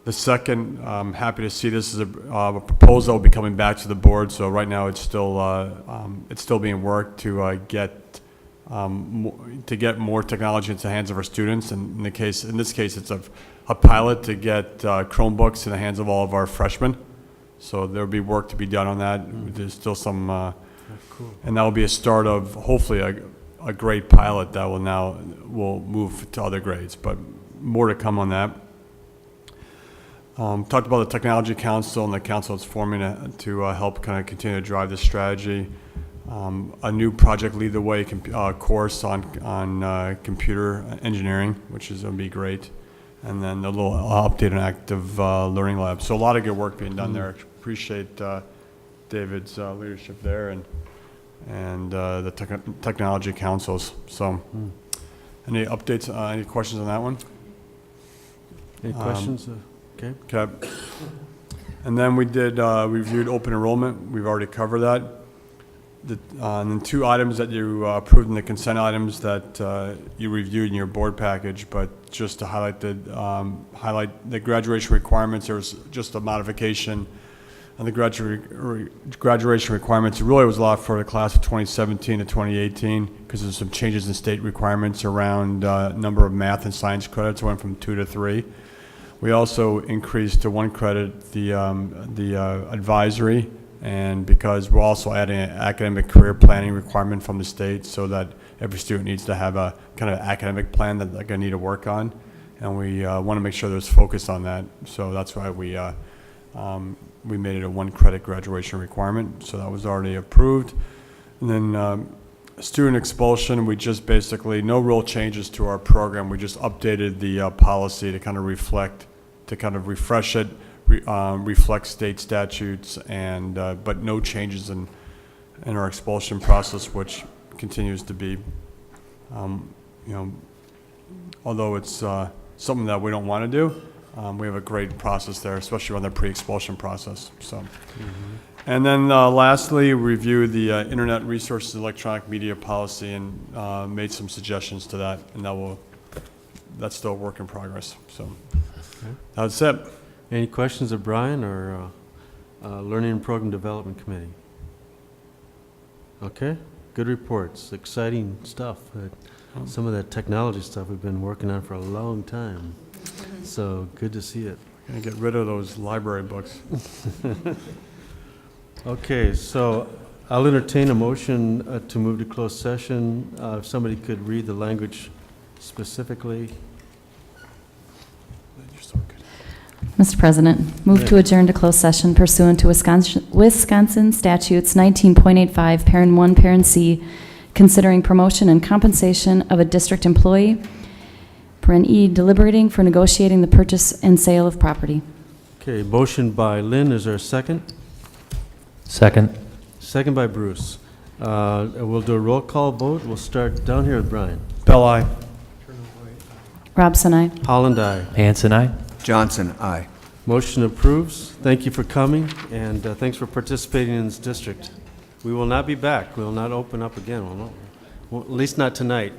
S5: The second, I'm happy to see this is a proposal that will be coming back to the board. So right now it's still being worked to get more technology into the hands of our students. And in this case, it's a pilot to get Chromebooks in the hands of all of our freshmen. So there'll be work to be done on that. There's still some,
S4: Cool.
S5: and that will be a start of hopefully a great pilot that will move to other grades. But more to come on that. Talked about the Technology Council and the council it's forming to help kind of continue to drive this strategy. A new Project Lead the Way course on computer engineering, which is going to be great. And then a little update on active learning lab. So a lot of good work being done there. Appreciate David's leadership there and the Technology Councils. So any updates, any questions on that one?
S4: Any questions? Okay.
S5: And then we reviewed open enrollment. We've already covered that. And then 2 items that you approved in the consent items that you reviewed in your board package, but just to highlight the graduation requirements, there was just a modification on the graduation requirements. It really was a lot for the class of 2017 to 2018 because there's some changes in state requirements around number of math and science credits. It went from 2 to 3. We also increased to 1 credit the advisory, and because we're also adding an academic career planning requirement from the state so that every student needs to have a kind of academic plan that they're going to need to work on, and we want to make sure there's focus on that. So that's why we made it a 1 credit graduation requirement. So that was already approved. And then student expulsion, we just basically, no real changes to our program. We just updated the policy to kind of refresh it, reflect state statutes, and but no changes in our expulsion process, which continues to be, although it's something that we don't want to do, we have a great process there, especially on the pre-expulsion process. So, and then lastly, review the Internet Resources Electronic Media Policy and made some suggestions to that, and that's still a work in progress. So that's it.
S4: Any questions of Brian or Learning and Program Development Committee? Okay, good reports, exciting stuff. Some of that technology stuff we've been working on for a long time. So good to see it.
S5: Gonna get rid of those library books.
S4: Okay, so I'll entertain a motion to move to closed session. If somebody could read the language specifically.
S9: Mr. President, move to adjourn to closed session pursuant to Wisconsin statutes 19.85, parent 1, parent C, considering promotion and compensation of a district employee, parent E, deliberating for negotiating the purchase and sale of property.
S4: Okay, motion by Lynn. Is there a second?
S7: Second.
S4: Second by Bruce. We'll do a roll call vote. We'll start down here with Brian.
S5: Bell, aye.
S9: Robson, aye.
S4: Holland, aye.
S7: Hanson, aye.
S8: Johnson, aye.
S4: Motion approves. Thank you for coming, and thanks for participating in this district. We will not be back. We will not open up again. Well, at least not tonight.